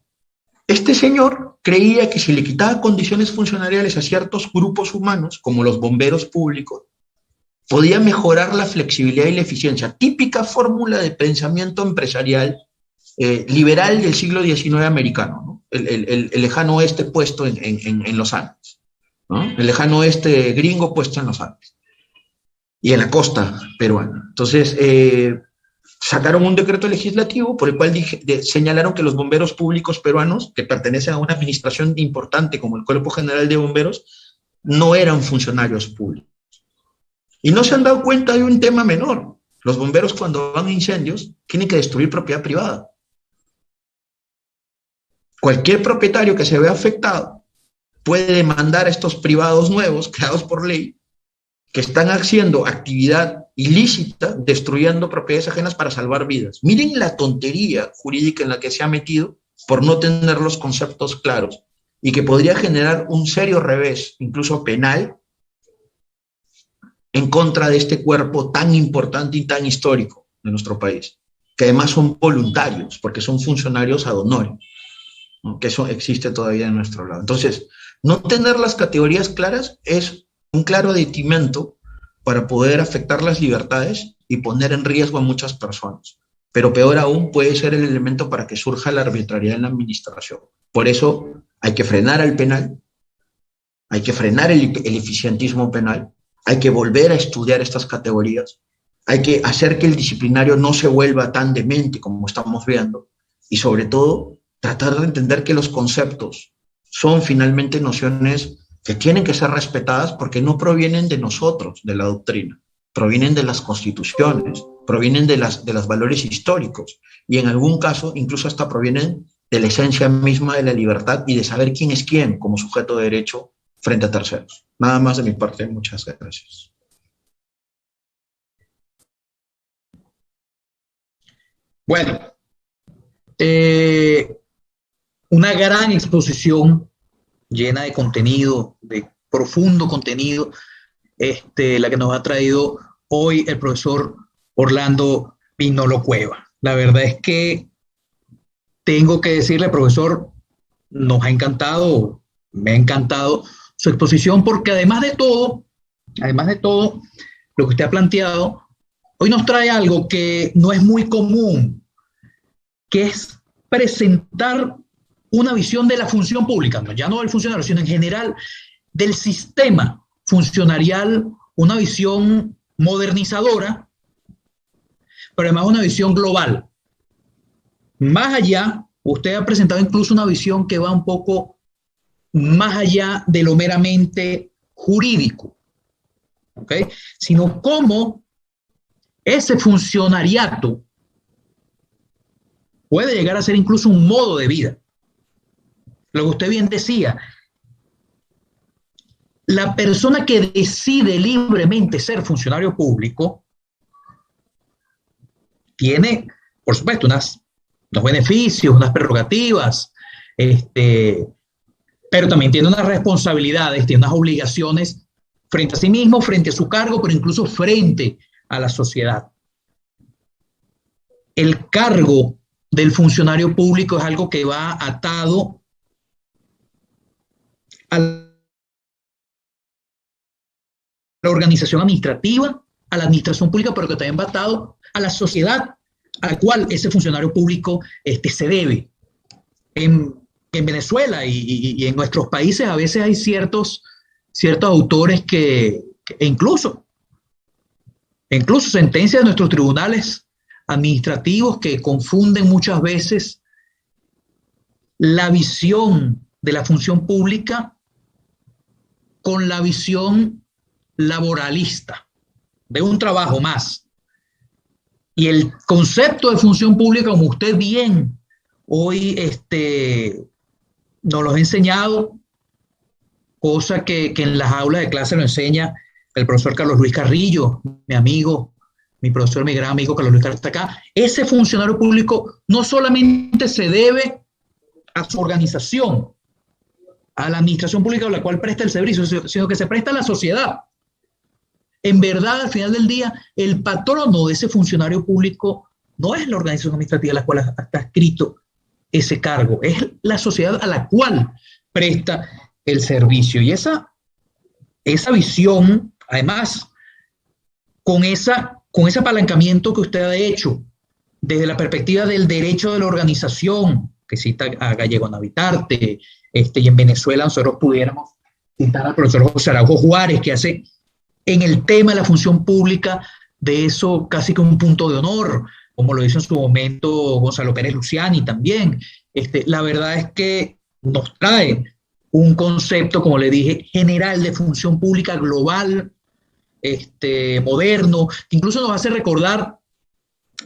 Este señor creía que si le quitaba condiciones funcionariales a ciertos grupos humanos, como los bomberos públicos, podía mejorar la flexibilidad y la eficiencia. Típica fórmula de pensamiento empresarial liberal del siglo XIX americano, ¿no? El lejano oeste puesto en los Andes, ¿no? El lejano oeste gringo puesto en los Andes y en la costa peruana. Entonces, sacaron un decreto legislativo por el cual señalaron que los bomberos públicos peruanos, que pertenecen a una administración importante como el Cuerpo General de Bomberos, no eran funcionarios públicos. Y no se han dado cuenta de un tema menor. Los bomberos, cuando van a incendios, tienen que destruir propiedad privada. Cualquier propietario que se vea afectado puede demandar a estos privados nuevos, creados por ley, que están haciendo actividad ilícita, destruyendo propiedades ajenas para salvar vidas. Miren la tontería jurídica en la que se ha metido por no tener los conceptos claros y que podría generar un serio revés, incluso penal, en contra de este cuerpo tan importante y tan histórico de nuestro país, que además son voluntarios, porque son funcionarios ad honorem, ¿no? Que eso existe todavía en nuestro lado. Entonces, no tener las categorías claras es un claro detimento para poder afectar las libertades y poner en riesgo a muchas personas. Pero peor aún, puede ser el elemento para que surja la arbitrariedad en la administración. Por eso hay que frenar al penal, hay que frenar el eficientismo penal, hay que volver a estudiar estas categorías, hay que hacer que el disciplinario no se vuelva tan demente como estamos viendo, y sobre todo tratar de entender que los conceptos son finalmente nociones que tienen que ser respetadas porque no provienen de nosotros, de la doctrina, provienen de las constituciones, provienen de los valores históricos, y en algún caso incluso hasta provienen de la esencia misma de la libertad y de saber quién es quién como sujeto de derecho frente a terceros. Nada más de mi parte, muchas gracias. Bueno, una gran exposición llena de contenido, de profundo contenido, la que nos ha traído hoy el profesor Orlando Pinolo Cueva. La verdad es que tengo que decirle, profesor, nos ha encantado, me ha encantado su exposición, porque además de todo, lo que usted ha planteado, hoy nos trae algo que no es muy común, que es presentar una visión de la función pública, ya no del funcionario, sino en general del sistema funcionarial, una visión modernizadora, pero además una visión global. Más allá, usted ha presentado incluso una visión que va un poco más allá de lo meramente jurídico, ¿ok? Sino cómo ese funcionariato puede llegar a ser incluso un modo de vida. Lo que usted bien decía, la persona que decide libremente ser funcionario público tiene, por supuesto, unos beneficios, unas prerrogativas, pero también tiene unas responsabilidades, tiene unas obligaciones frente a sí mismo, frente a su cargo, pero incluso frente a la sociedad. El cargo del funcionario público es algo que va atado a la organización administrativa, a la administración pública, pero que también va atado a la sociedad a la cual ese funcionario público se debe. En Venezuela y en nuestros países a veces hay ciertos autores que incluso sentencias de nuestros tribunales administrativos que confunden muchas veces la visión de la función pública con la visión laboralista de un trabajo más. Y el concepto de función pública, como usted bien hoy nos lo ha enseñado, cosa que en las aulas de clase lo enseña el profesor Carlos Luis Carrillo, mi amigo, mi profesor, mi gran amigo Carlos Luis Carrillo está acá. Ese funcionario público no solamente se debe a su organización, a la administración pública a la cual presta el servicio, sino que se presta a la sociedad. En verdad, al final del día, el patrono de ese funcionario público no es la organización administrativa a la cual está adscrito ese cargo, es la sociedad a la cual presta el servicio. Y esa visión, además, con ese apalancamiento que usted ha hecho desde la perspectiva del derecho de la organización, que cita a Gallego Navitarte, y en Venezuela nosotros pudiéramos citar al profesor José Araujo Juárez, que hace en el tema de la función pública de eso casi que un punto de honor, como lo hizo en su momento Gonzalo Pérez Luciani también. La verdad es que nos trae un concepto, como le dije, general de función pública global, moderno, que incluso nos hace recordar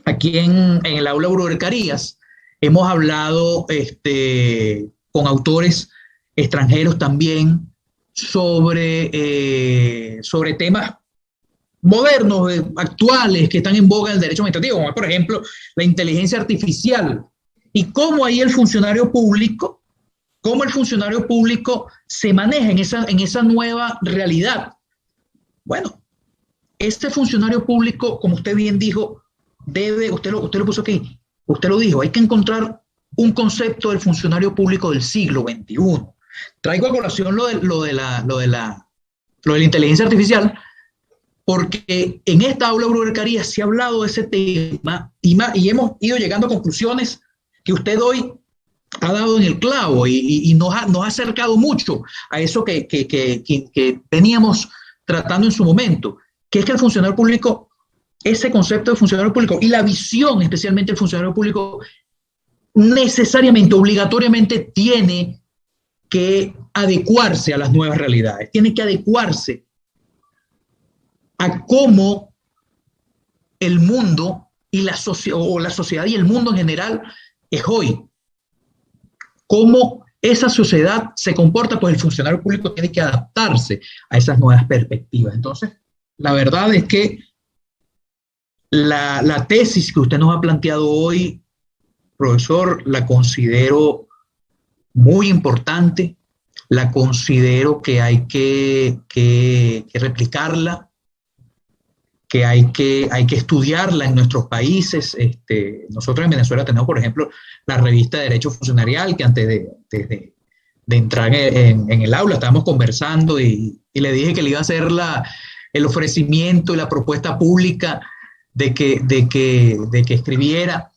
aquí en el aula Aurora Carías, hemos hablado con autores extranjeros también sobre temas modernos, actuales, que están en boga del derecho administrativo, como por ejemplo la inteligencia artificial, y cómo ahí el funcionario público se maneja en esa nueva realidad. Bueno, este funcionario público, como usted bien dijo, usted lo puso aquí, usted lo dijo, hay que encontrar un concepto del funcionario público del siglo XXI. Traigo a colación lo de la inteligencia artificial, porque en esta aula Brujería se ha hablado de ese tema y hemos ido llegando a conclusiones que usted hoy ha dado en el clavo y nos ha acercado mucho a eso que veníamos tratando en su momento, que es que el funcionario público ese concepto de funcionario público y la visión especialmente del funcionario público necesariamente, obligatoriamente tiene que adecuarse a las nuevas realidades, tiene que adecuarse a cómo el mundo y la sociedad y el mundo en general es hoy. Cómo esa sociedad se comporta, pues el funcionario público tiene que adaptarse a esas nuevas perspectivas. Entonces, la verdad es que la tesis que usted nos ha planteado hoy, profesor, la considero muy importante, la considero que hay que replicarla, que hay que estudiarla en nuestros países. Nosotros en Venezuela tenemos, por ejemplo, la revista de Derecho Funcionarial, que antes de entrar en el aula estábamos conversando y le dije que le iba a hacer el ofrecimiento y la propuesta pública de que escribiera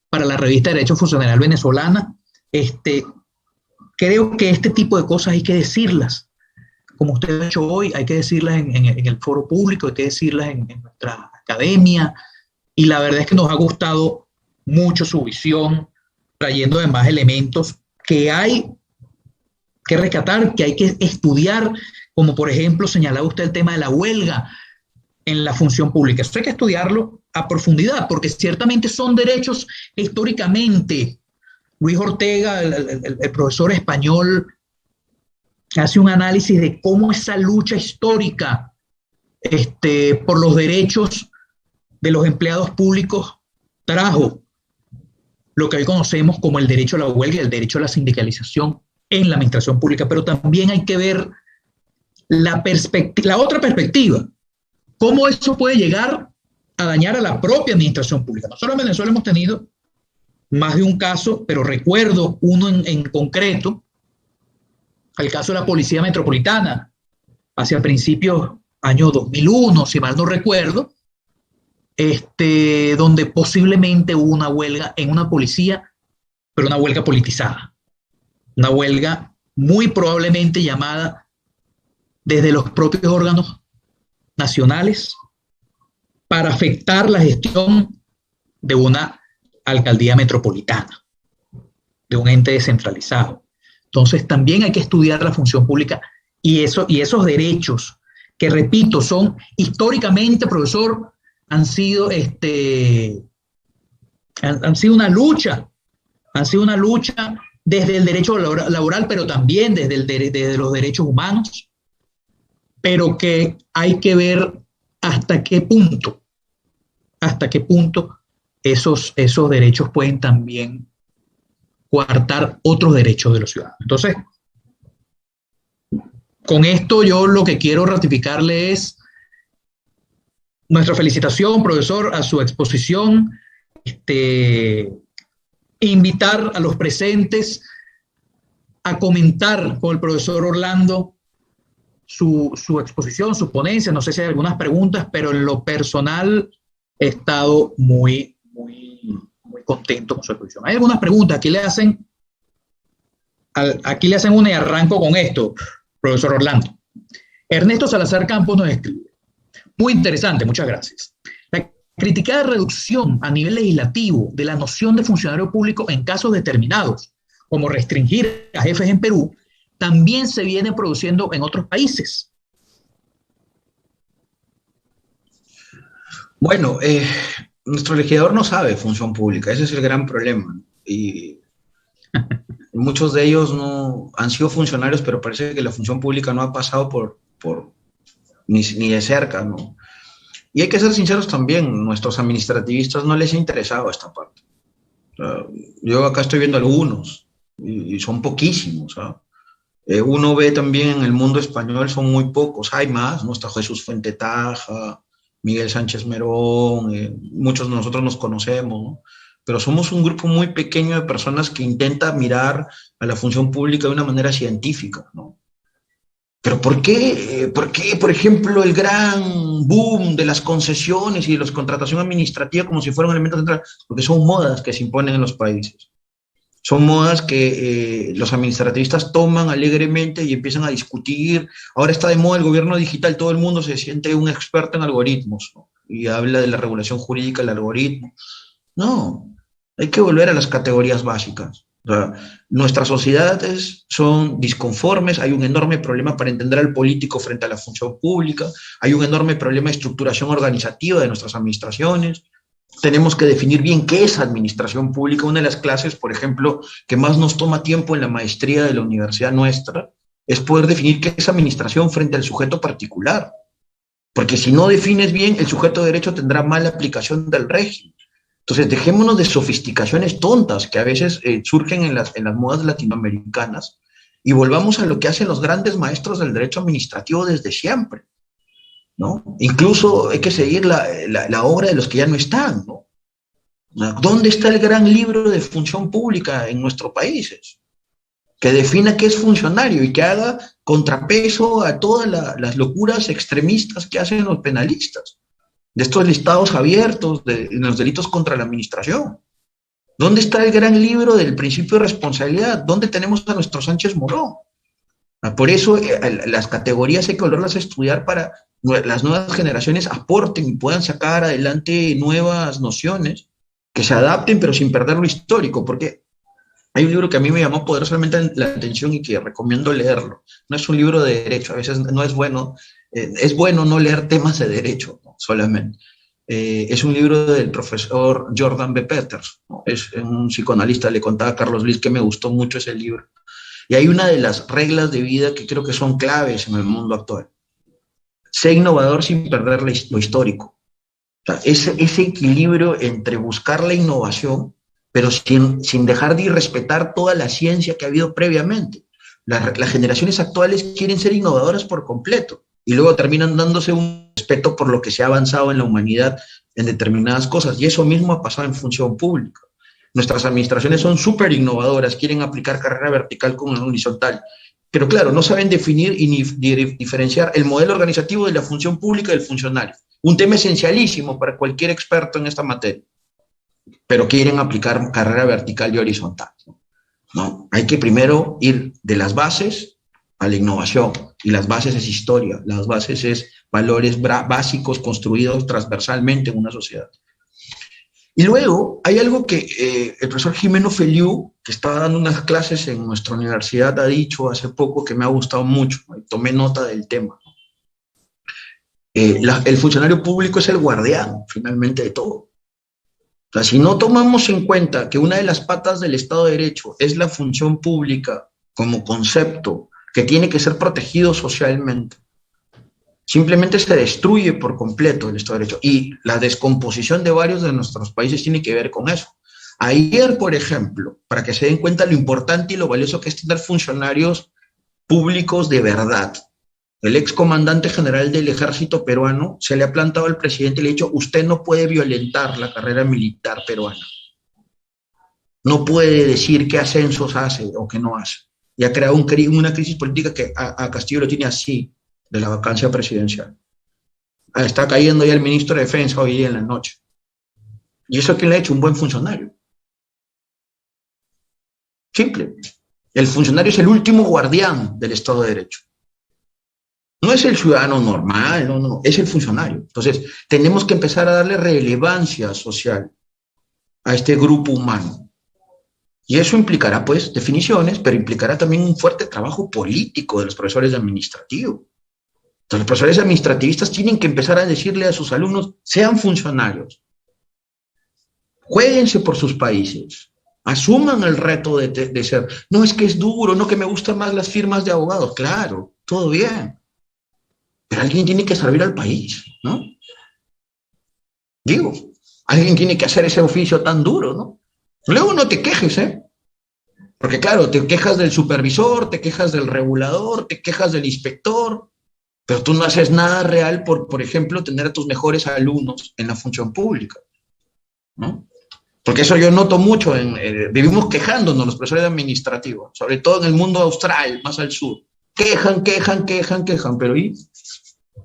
para la revista de Derecho Funcionarial venezolana. Creo que este tipo de cosas hay que decirlas, como usted ha hecho hoy, hay que decirlas en el foro público, hay que decirlas en nuestra academia, y la verdad es que nos ha gustado mucho su visión, trayendo además elementos que hay que rescatar, que hay que estudiar, como por ejemplo señalaba usted el tema de la huelga en la función pública. Eso hay que estudiarlo a profundidad, porque ciertamente son derechos que históricamente, Luis Ortega, el profesor español, hace un análisis de cómo esa lucha histórica por los derechos de los empleados públicos trajo lo que hoy conocemos como el derecho a la huelga y el derecho a la sindicalización en la administración pública. Pero también hay que ver la otra perspectiva, cómo eso puede llegar a dañar a la propia administración pública. Nosotros en Venezuela hemos tenido más de un caso, pero recuerdo uno en concreto, el caso de la Policía Metropolitana, hacia principios año 2001, si mal no recuerdo, donde posiblemente hubo una huelga en una policía, pero una huelga politizada, una huelga muy probablemente llamada desde los propios órganos nacionales para afectar la gestión de una alcaldía metropolitana, de un ente descentralizado. Entonces también hay que estudiar la función pública y esos derechos que, repito, son históricamente, profesor, han sido una lucha desde el derecho laboral, pero también desde los derechos humanos, pero que hay que ver hasta qué punto esos derechos pueden también coartar otros derechos de los ciudadanos. Entonces, con esto yo lo que quiero ratificarle es nuestra felicitación, profesor, a su exposición, invitar a los presentes a comentar con el profesor Orlando su exposición, su ponencia. No sé si hay algunas preguntas, pero en lo personal he estado muy contento con su exposición. Hay algunas preguntas, aquí le hacen una y arranco con esto, profesor Orlando. Ernesto Salazar Campos nos escribe: muy interesante, muchas gracias. La criticada reducción a nivel legislativo de la noción de funcionario público en casos determinados, como restringir a jefes en Perú, también se viene produciendo en otros países. Bueno, nuestro legislador no sabe función pública, ese es el gran problema. Y muchos de ellos no han sido funcionarios, pero parece que la función pública no ha pasado por ni de cerca, ¿no? Y hay que ser sinceros también, nuestros administrativistas no les ha interesado esta parte. O sea, yo acá estoy viendo algunos, y son poquísimos, ¿sabes? Uno ve también en el mundo español, son muy pocos, hay más, ¿no? Está Jesús Fuentetaja, Miguel Sánchez Merón, muchos de nosotros nos conocemos, ¿no? Pero somos un grupo muy pequeño de personas que intenta mirar a la función pública de una manera científica, ¿no? Pero ¿por qué, por ejemplo, el gran boom de las concesiones y de la contratación administrativa como si fuera un elemento central? Porque son modas que se imponen en los países. Son modas que los administrativistas toman alegremente y empiezan a discutir. Ahora está de moda el gobierno digital, todo el mundo se siente un experto en algoritmos, ¿no? y habla de la regulación jurídica, el algoritmo. No, hay que volver a las categorías básicas. O sea, nuestras sociedades son disconformes, hay un enorme problema para entender al político frente a la función pública, hay un enorme problema de estructuración organizativa de nuestras administraciones. Tenemos que definir bien qué es administración pública. Una de las clases, por ejemplo, que más nos toma tiempo en la maestría de la universidad nuestra, es poder definir qué es administración frente al sujeto particular. Porque si no defines bien, el sujeto de derecho tendrá mala aplicación del régimen. Entonces, dejémonos de sofisticaciones tontas que a veces surgen en las modas latinoamericanas y volvamos a lo que hacen los grandes maestros del derecho administrativo desde siempre, ¿no? Incluso hay que seguir la obra de los que ya no están, ¿no? ¿Dónde está el gran libro de función pública en nuestros países? Que defina qué es funcionario y que haga contrapeso a todas las locuras extremistas que hacen los penalistas, de estos listados abiertos de los delitos contra la administración. ¿Dónde está el gran libro del principio de responsabilidad? ¿Dónde tenemos a nuestro Sánchez Morón? Por eso las categorías hay que volverlas a estudiar para las nuevas generaciones aporten y puedan sacar adelante nuevas nociones que se adapten pero sin perder lo histórico, porque hay un libro que a mí me llamó poderosamente la atención y que recomiendo leerlo. No es un libro de derecho, a veces no es bueno no leer temas de derecho, ¿no? Solamente. Es un libro del profesor Jordan B. Peterson, ¿no? Es un psicoanalista, le contaba a Carlos Liz que me gustó mucho ese libro. Y hay una de las reglas de vida que creo que son claves en el mundo actual. Sé innovador sin perder lo histórico. O sea, ese equilibrio entre buscar la innovación pero sin dejar de irrespetar toda la ciencia que ha habido previamente. Las generaciones actuales quieren ser innovadoras por completo y luego terminan dándose un respeto por lo que se ha avanzado en la humanidad en determinadas cosas, y eso mismo ha pasado en función pública. Nuestras administraciones son súper innovadoras, quieren aplicar carrera vertical con horizontal, pero claro, no saben definir y ni diferenciar el modelo organizativo de la función pública del funcionario, un tema esencialísimo para cualquier experto en esta materia, pero quieren aplicar carrera vertical y horizontal, ¿no? Hay que primero ir de las bases a la innovación, y las bases es historia, las bases es valores básicos construidos transversalmente en una sociedad. Y luego hay algo que el profesor Jimeno Feliu, que estaba dando unas clases en nuestra universidad, ha dicho hace poco que me ha gustado mucho, tomé nota del tema. El funcionario público es el guardián, finalmente, de todo. O sea, si no tomamos en cuenta que una de las patas del Estado de Derecho es la función pública como concepto que tiene que ser protegido socialmente, simplemente se destruye por completo el Estado de Derecho. Y la descomposición de varios de nuestros países tiene que ver con eso. Ayer, por ejemplo, para que se den cuenta lo importante y lo valioso que es tener funcionarios públicos de verdad, el excomandante general del ejército peruano se le ha plantado al presidente y le ha dicho: usted no puede violentar la carrera militar peruana. No puede decir qué ascensos hace o qué no hace. Y ha creado una crisis política que a Castillo lo tiene así, de la vacancia presidencial. Está cayendo ya el ministro de Defensa hoy día en la noche. ¿Y eso quién le ha hecho? Un buen funcionario. Simple. El funcionario es el último guardián del Estado de Derecho. No es el ciudadano normal, no, es el funcionario. Entonces, tenemos que empezar a darle relevancia social a este grupo humano. Y eso implicará, pues, definiciones, pero implicará también un fuerte trabajo político de los profesores de administrativo. Entonces, los profesores administrativistas tienen que empezar a decirle a sus alumnos: sean funcionarios, juéguense por sus países, asuman el reto de ser. No es que es duro, no que me gustan más las firmas de abogados. Claro, todo bien. Pero alguien tiene que servir al país, ¿no? Digo, alguien tiene que hacer ese oficio tan duro, ¿no? Luego no te quejes, ¿eh? Porque claro, te quejas del supervisor, te quejas del regulador, te quejas del inspector, pero tú no haces nada real por ejemplo, tener a tus mejores alumnos en la función pública, ¿no? Porque eso yo noto mucho, vivimos quejándonos los profesores administrativos, sobre todo en el mundo austral, más al sur. Quejan, pero ¿y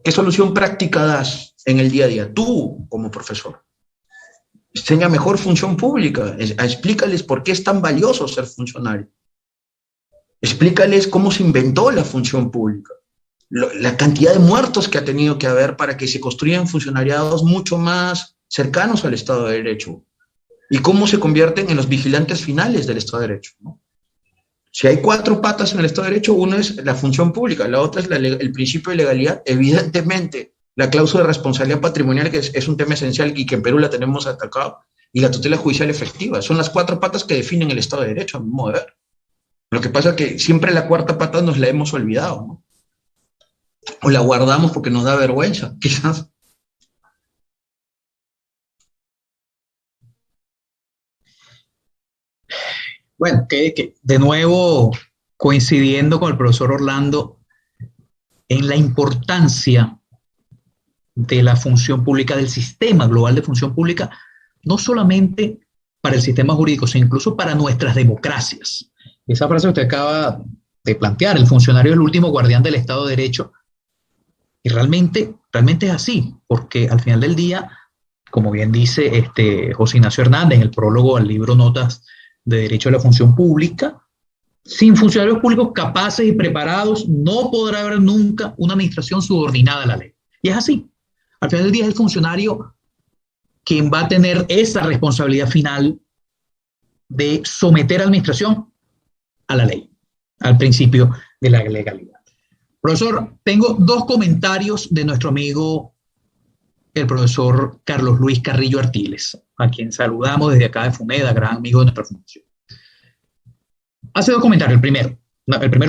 qué solución práctica das en el día a día? Tú, como profesor, enseña mejor función pública, explícales por qué es tan valioso ser funcionario. Explícales cómo se inventó la función pública. la cantidad de muertos que ha tenido que haber para que se construyan funcionariados mucho más cercanos al Estado de Derecho, y cómo se convierten en los vigilantes finales del Estado de Derecho, ¿no? Si hay cuatro patas en el Estado de Derecho, una es la función pública, la otra es el principio de legalidad, evidentemente la cláusula de responsabilidad patrimonial, que es un tema esencial y que en Perú la tenemos atacado, y la tutela judicial efectiva. Son las cuatro patas que definen el Estado de Derecho, a mi modo de ver. Lo que pasa es que siempre la cuarta pata nos la hemos olvidado, ¿no? O la guardamos porque nos da vergüenza, quizás. Bueno, que de nuevo coincidiendo con el profesor Orlando en la importancia de la función pública, del sistema global de función pública, no solamente para el sistema jurídico, sino incluso para nuestras democracias. Esa frase que usted acaba de plantear, el funcionario es el último guardián del Estado de Derecho, y realmente es así, porque al final del día, como bien dice José Ignacio Hernández en el prólogo al libro Notas de Derecho a la Función Pública, sin funcionarios públicos capaces y preparados no podrá haber nunca una administración subordinada a la ley. Y es así. Al final del día es el funcionario quien va a tener esa responsabilidad final de someter a la administración a la ley, al principio de la legalidad. Profesor, tengo dos comentarios de nuestro amigo, el profesor Carlos Luis Carrillo Artiles, a quien saludamos desde acá de FUNEDA, gran amigo de nuestra fundación. Hace dos comentarios. El primero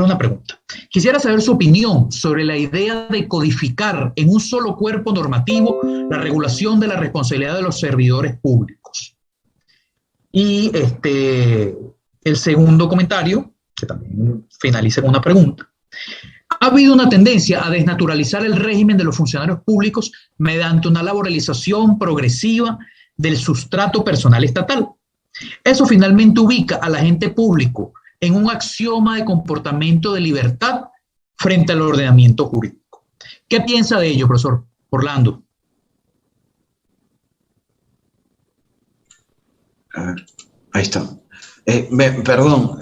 es una pregunta. Quisiera saber su opinión sobre la idea de codificar en un solo cuerpo normativo la regulación de la responsabilidad de los servidores públicos. Y el segundo comentario, que también finaliza con una pregunta. Ha habido una tendencia a desnaturalizar el régimen de los funcionarios públicos mediante una laboralización progresiva del sustrato personal estatal. Eso finalmente ubica al agente público en un axioma de comportamiento de libertad frente al ordenamiento jurídico. ¿Qué piensa de ello, profesor Orlando? A ver, ahí está. Perdón,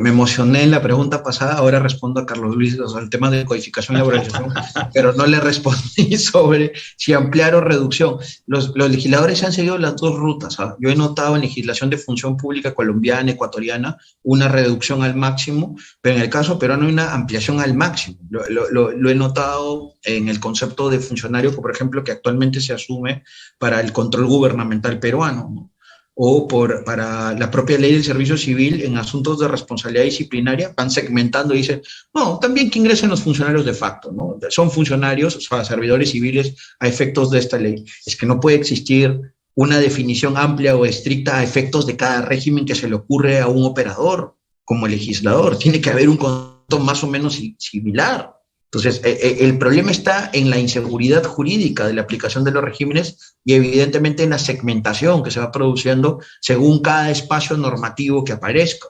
me emocioné en la pregunta pasada, ahora respondo a Carlos Luis sobre el tema de codificación y laboralización, pero no le respondí sobre si ampliar o reducción. Los legisladores han seguido las dos rutas, ¿sabes? Yo he notado en legislación de función pública colombiana, ecuatoriana, una reducción al máximo, pero en el caso peruano hay una ampliación al máximo. Lo he notado en el concepto de funcionario, por ejemplo, que actualmente se asume para el control gubernamental peruano, ¿no? O para la propia ley del servicio civil en asuntos de responsabilidad disciplinaria, van segmentando y dicen, no, también que ingresen los funcionarios de facto, ¿no? Son funcionarios, o sea, servidores civiles a efectos de esta ley. Es que no puede existir una definición amplia o estricta a efectos de cada régimen que se le ocurre a un operador como legislador. Tiene que haber un concepto más o menos similar. Entonces, el problema está en la inseguridad jurídica de la aplicación de los regímenes y evidentemente en la segmentación que se va produciendo según cada espacio normativo que aparezca,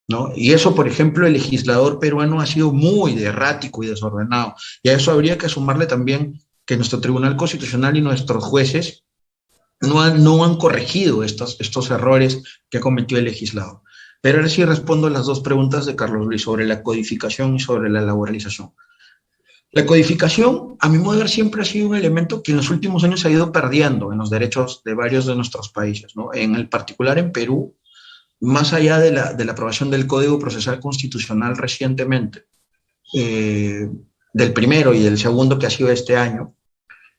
¿no? Y eso, por ejemplo, el legislador peruano ha sido muy errático y desordenado. Y a eso habría que sumarle también que nuestro Tribunal Constitucional y nuestros jueces no han corregido estos errores que ha cometido el legislador. Pero ahora sí respondo a las dos preguntas de Carlos Luis sobre la codificación y sobre la laboralización. La codificación, a mi modo de ver, siempre ha sido un elemento que en los últimos años se ha ido perdiendo en los derechos de varios de nuestros países, ¿no? En el particular en Perú, más allá de la aprobación del Código Procesal Constitucional recientemente, del primero y del segundo que ha sido este año,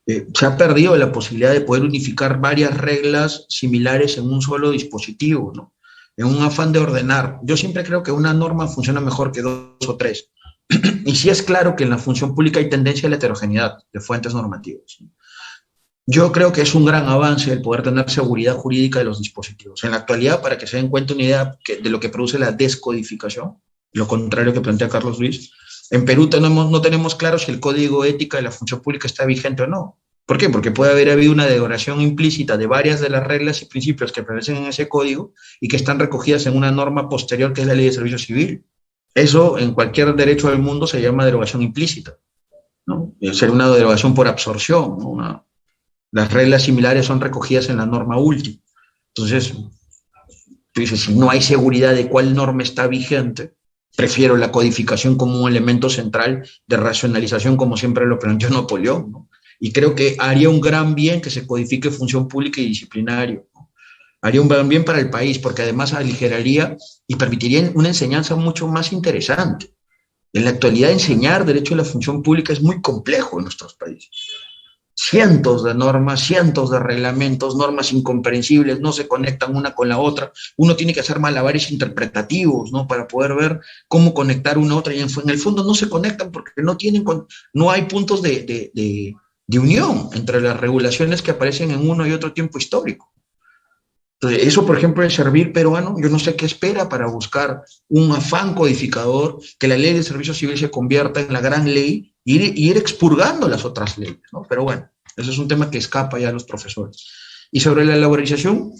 se ha perdido la posibilidad de poder unificar varias reglas similares en un solo dispositivo, ¿no? En un afán de ordenar. Yo siempre creo que una norma funciona mejor que dos o tres. Y sí es claro que en la función pública hay tendencia a la heterogeneidad de fuentes normativas. Yo creo que es un gran avance el poder tener seguridad jurídica de los dispositivos. En la actualidad, para que se den cuenta una idea de lo que produce la descodificación, lo contrario que plantea Carlos Luis, en Perú no tenemos claro si el código ética de la función pública está vigente o no. ¿Por qué? Porque puede haber habido una derogación implícita de varias de las reglas y principios que aparecen en ese código y que están recogidas en una norma posterior que es la Ley de Servicio Civil. Eso en cualquier derecho del mundo se llama derogación implícita, ¿no? Sería una derogación por absorción, ¿no? Las reglas similares son recogidas en la norma última. Entonces, tú dices, si no hay seguridad de cuál norma está vigente, prefiero la codificación como un elemento central de racionalización, como siempre lo planteó Napoleón, ¿no? Y creo que haría un gran bien que se codifique función pública y disciplinario, ¿no? Haría un gran bien para el país, porque además aligeraría y permitiría una enseñanza mucho más interesante. En la actualidad, enseñar derecho a la función pública es muy complejo en nuestros países. Cientos de normas, cientos de reglamentos, normas incomprensibles, no se conectan una con la otra. Uno tiene que hacer malabares interpretativos, ¿no? Para poder ver cómo conectar una a otra. Y en el fondo no se conectan porque no hay puntos de unión entre las regulaciones que aparecen en uno y otro tiempo histórico. Entonces, eso, por ejemplo, el servir peruano, yo no sé qué espera para buscar un afán codificador, que la ley de servicio civil se convierta en la gran ley y ir expurgando las otras leyes, ¿no? Pero bueno, eso es un tema que escapa ya a los profesores. Y sobre la laboralización,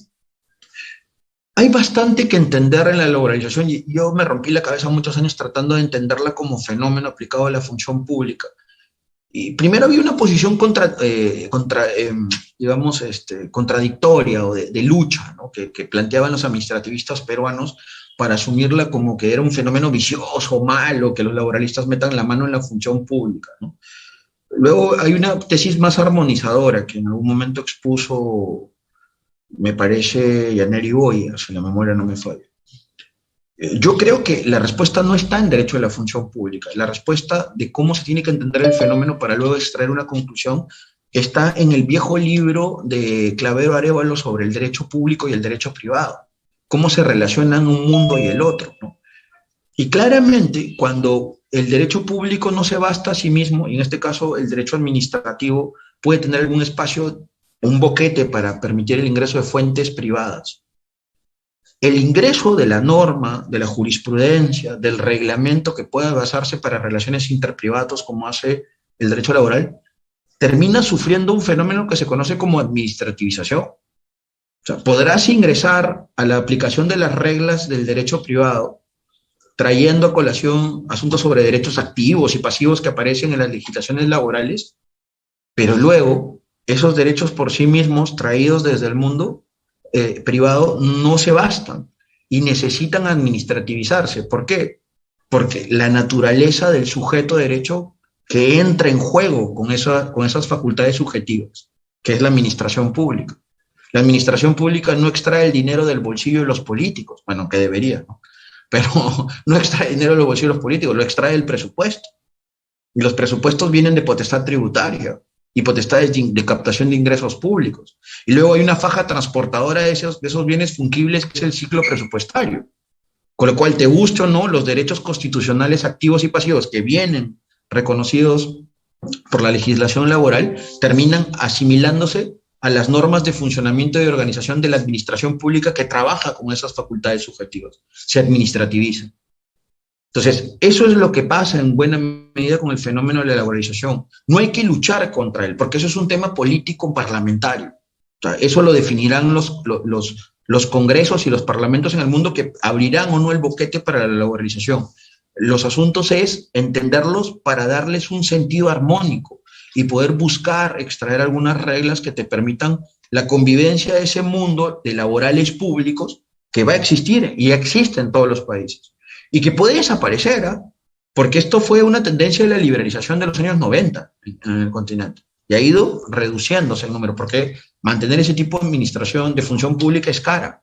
hay bastante que entender en la laboralización. Yo me rompí la cabeza muchos años tratando de entenderla como fenómeno aplicado a la función pública. Y primero había una posición contradictoria o de lucha, ¿no? que planteaban los administrativistas peruanos para asumirla como que era un fenómeno vicioso, malo, que los laboralistas metan la mano en la función pública, ¿no? Luego hay una tesis más armonizadora que en algún momento expuso, me parece, Yaneri Boya, si la memoria no me falla. Yo creo que la respuesta no está en derecho de la función pública. La respuesta de cómo se tiene que entender el fenómeno para luego extraer una conclusión está en el viejo libro de Clavero Arévalo sobre el derecho público y el derecho privado. Cómo se relacionan un mundo y el otro, ¿no? Y claramente, cuando el derecho público no se basta a sí mismo, y en este caso el derecho administrativo puede tener algún espacio, un boquete para permitir el ingreso de fuentes privadas. El ingreso de la norma, de la jurisprudencia, del reglamento que pueda basarse para relaciones interprivados, como hace el derecho laboral, termina sufriendo un fenómeno que se conoce como administrativización. O sea, podrás ingresar a la aplicación de las reglas del derecho privado, trayendo a colación asuntos sobre derechos activos y pasivos que aparecen en las legislaciones laborales, pero luego esos derechos por sí mismos, traídos desde el mundo privado, no se bastan y necesitan administrativizarse. ¿Por qué? Porque la naturaleza del sujeto de derecho que entra en juego con esas facultades subjetivas, que es la administración pública. La administración pública no extrae el dinero del bolsillo de los políticos, bueno, que debería, ¿no? Pero no extrae dinero de los bolsillos de los políticos, lo extrae el presupuesto. Y los presupuestos vienen de potestad tributaria y potestades de captación de ingresos públicos. Y luego hay una faja transportadora de esos bienes fungibles, que es el ciclo presupuestario. Con lo cual, te guste o no, los derechos constitucionales activos y pasivos que vienen reconocidos por la legislación laboral terminan asimilándose a las normas de funcionamiento y de organización de la administración pública que trabaja con esas facultades subjetivas, se administrativiza. Entonces, eso es lo que pasa en buena medida con el fenómeno de la laboralización. No hay que luchar contra él, porque eso es un tema político parlamentario. O sea, eso lo definirán los congresos y los parlamentos en el mundo, que abrirán o no el boquete para la laboralización. Los asuntos es entenderlos para darles un sentido armónico y poder buscar, extraer algunas reglas que te permitan la convivencia de ese mundo de laborales públicos que va a existir y existe en todos los países. Y que puede desaparecer, ¿eh? Porque esto fue una tendencia de la liberalización de los años 90 en el continente. Y ha ido reduciéndose el número, porque mantener ese tipo de administración, de función pública, es cara.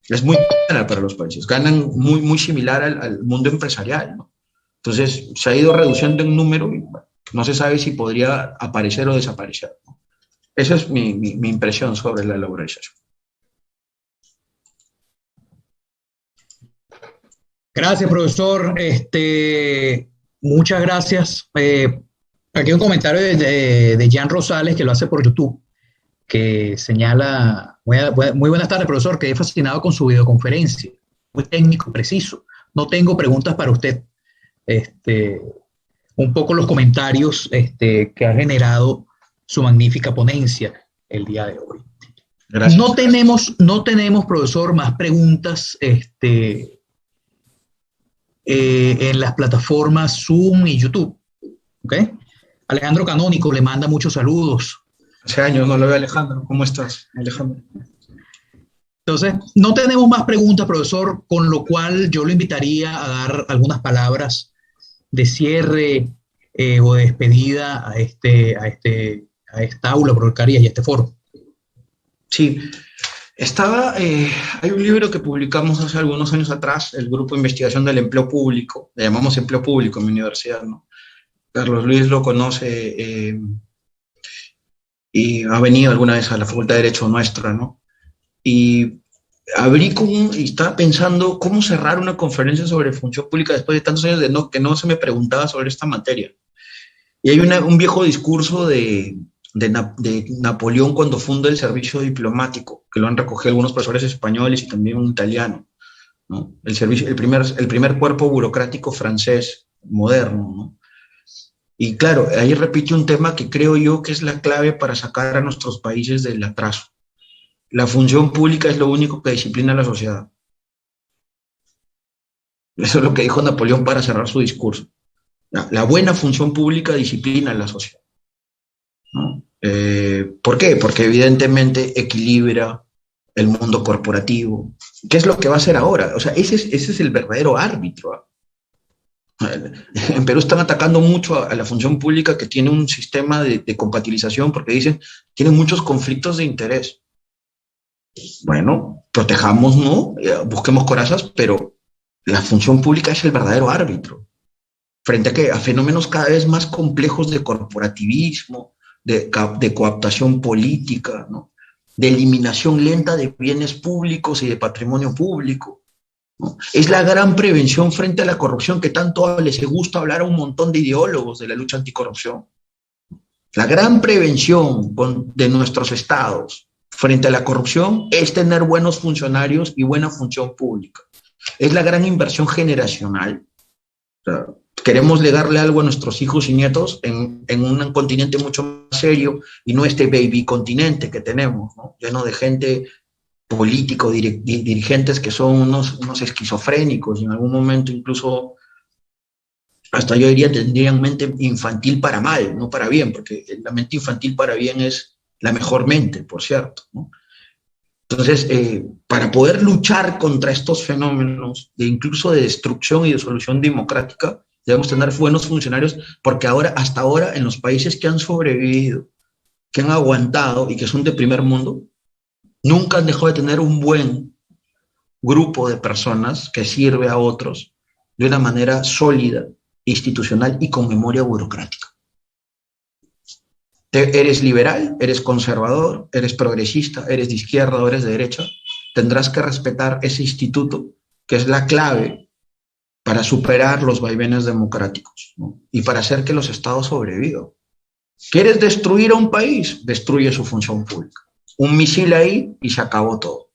Es muy cara para los países. Ganan muy similar al mundo empresarial, ¿no? Entonces, se ha ido reduciendo en número y bueno, no se sabe si podría aparecer o desaparecer, ¿no? Esa es mi impresión sobre la laboralización. Gracias, profesor. Muchas gracias. Aquí hay un comentario de Jan Rosales, que lo hace por YouTube, que señala: muy buenas tardes, profesor, quedé fascinado con su videoconferencia, muy técnico, preciso. No tengo preguntas para usted. Un poco los comentarios que ha generado su magnífica ponencia el día de hoy. Gracias. No tenemos, profesor, más preguntas en las plataformas Zoom y YouTube. ¿Okay? Alejandro Canónico le manda muchos saludos. Hace años no lo veo, Alejandro. ¿Cómo estás, Alejandro? Entonces, no tenemos más preguntas, profesor, con lo cual yo lo invitaría a dar algunas palabras de cierre o de despedida a esta aula, profesor Carías, y a este foro. Sí, hay un libro que publicamos hace algunos años atrás, el Grupo de Investigación del Empleo Público, le llamamos Empleo Público en mi universidad, ¿no? Carlos Luis lo conoce y ha venido alguna vez a la Facultad de Derecho nuestra, ¿no? Y y estaba pensando cómo cerrar una conferencia sobre función pública después de tantos años que no se me preguntaba sobre esta materia. Y hay un viejo discurso de Napoleón cuando funda el servicio diplomático, que lo han recogido algunos profesores españoles y también un italiano, ¿no? El primer cuerpo burocrático francés moderno, ¿no? Y claro, ahí repite un tema que creo yo que es la clave para sacar a nuestros países del atraso. La función pública es lo único que disciplina a la sociedad. Eso es lo que dijo Napoleón para cerrar su discurso. La buena función pública disciplina a la sociedad, ¿no? ¿Por qué? Porque evidentemente equilibra el mundo corporativo. ¿Qué es lo que va a hacer ahora? O sea, ese es el verdadero árbitro, ¿eh? En Perú están atacando mucho a la función pública que tiene un sistema de compatibilización porque dicen tiene muchos conflictos de interés. Bueno, protejamos, ¿no? Busquemos corazas, pero la función pública es el verdadero árbitro. Frente a fenómenos cada vez más complejos de corporativismo, de cooptación política, ¿no? De eliminación lenta de bienes públicos y de patrimonio público, ¿no? Es la gran prevención frente a la corrupción que tanto les gusta hablar a un montón de ideólogos de la lucha anticorrupción. La gran prevención de nuestros estados frente a la corrupción es tener buenos funcionarios y buena función pública. Es la gran inversión generacional. O sea, queremos legarle algo a nuestros hijos y nietos en un continente mucho más serio y no este baby continente que tenemos, ¿no? Lleno de gente político, dirigentes que son unos esquizofrénicos y en algún momento incluso hasta yo diría tendrían mente infantil para mal, no para bien, porque la mente infantil para bien es la mejor mente, por cierto, ¿no? Entonces, para poder luchar contra estos fenómenos, incluso de destrucción y de solución democrática, debemos tener buenos funcionarios, porque hasta ahora, en los países que han sobrevivido, que han aguantado y que son de primer mundo, nunca han dejado de tener un buen grupo de personas que sirve a otros de una manera sólida, institucional y con memoria burocrática. Eres liberal, eres conservador, eres progresista, eres de izquierda o eres de derecha, tendrás que respetar ese instituto que es la clave para superar los vaivenes democráticos, ¿no? Y para hacer que los estados sobrevivan. ¿Quieres destruir a un país? Destruye su función pública. Un misil ahí y se acabó todo.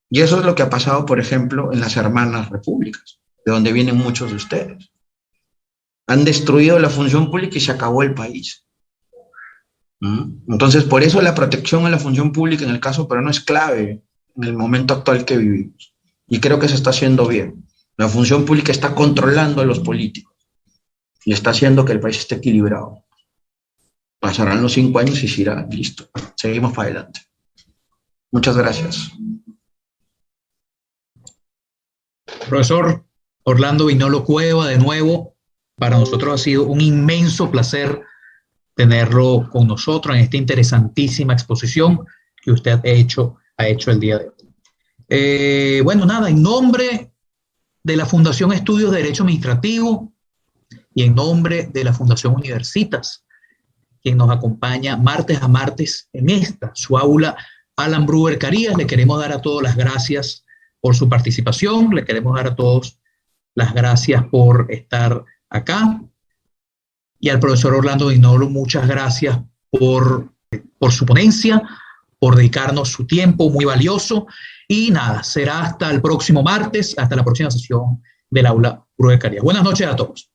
Y eso es lo que ha pasado, por ejemplo, en las hermanas repúblicas, de donde vienen muchos de ustedes. Han destruido la función pública y se acabó el país. Entonces, por eso la protección a la función pública en el caso peruano es clave en el momento actual que vivimos. Y creo que se está haciendo bien. La función pública está controlando a los políticos y está haciendo que el país esté equilibrado. Pasarán los 5 años y se irá, listo. Seguimos para adelante. Muchas gracias. Profesor Orlando Viñolo Cueva, de nuevo, para nosotros ha sido un inmenso placer tenerlo con nosotros en esta interesantísima exposición que usted ha hecho el día de hoy. Bueno, nada, en nombre de la Fundación Estudios de Derecho Administrativo y en nombre de la Fundación Universitas, quien nos acompaña martes a martes en su aula, Alan Brewer Carías, le queremos dar a todos las gracias por su participación, le queremos dar a todos las gracias por estar acá. Y al profesor Orlando Viñolo, muchas gracias por su ponencia, por dedicarnos su tiempo muy valioso. Y nada, será hasta el próximo martes, hasta la próxima sesión del aula Brewer Carías. Buenas noches a todos.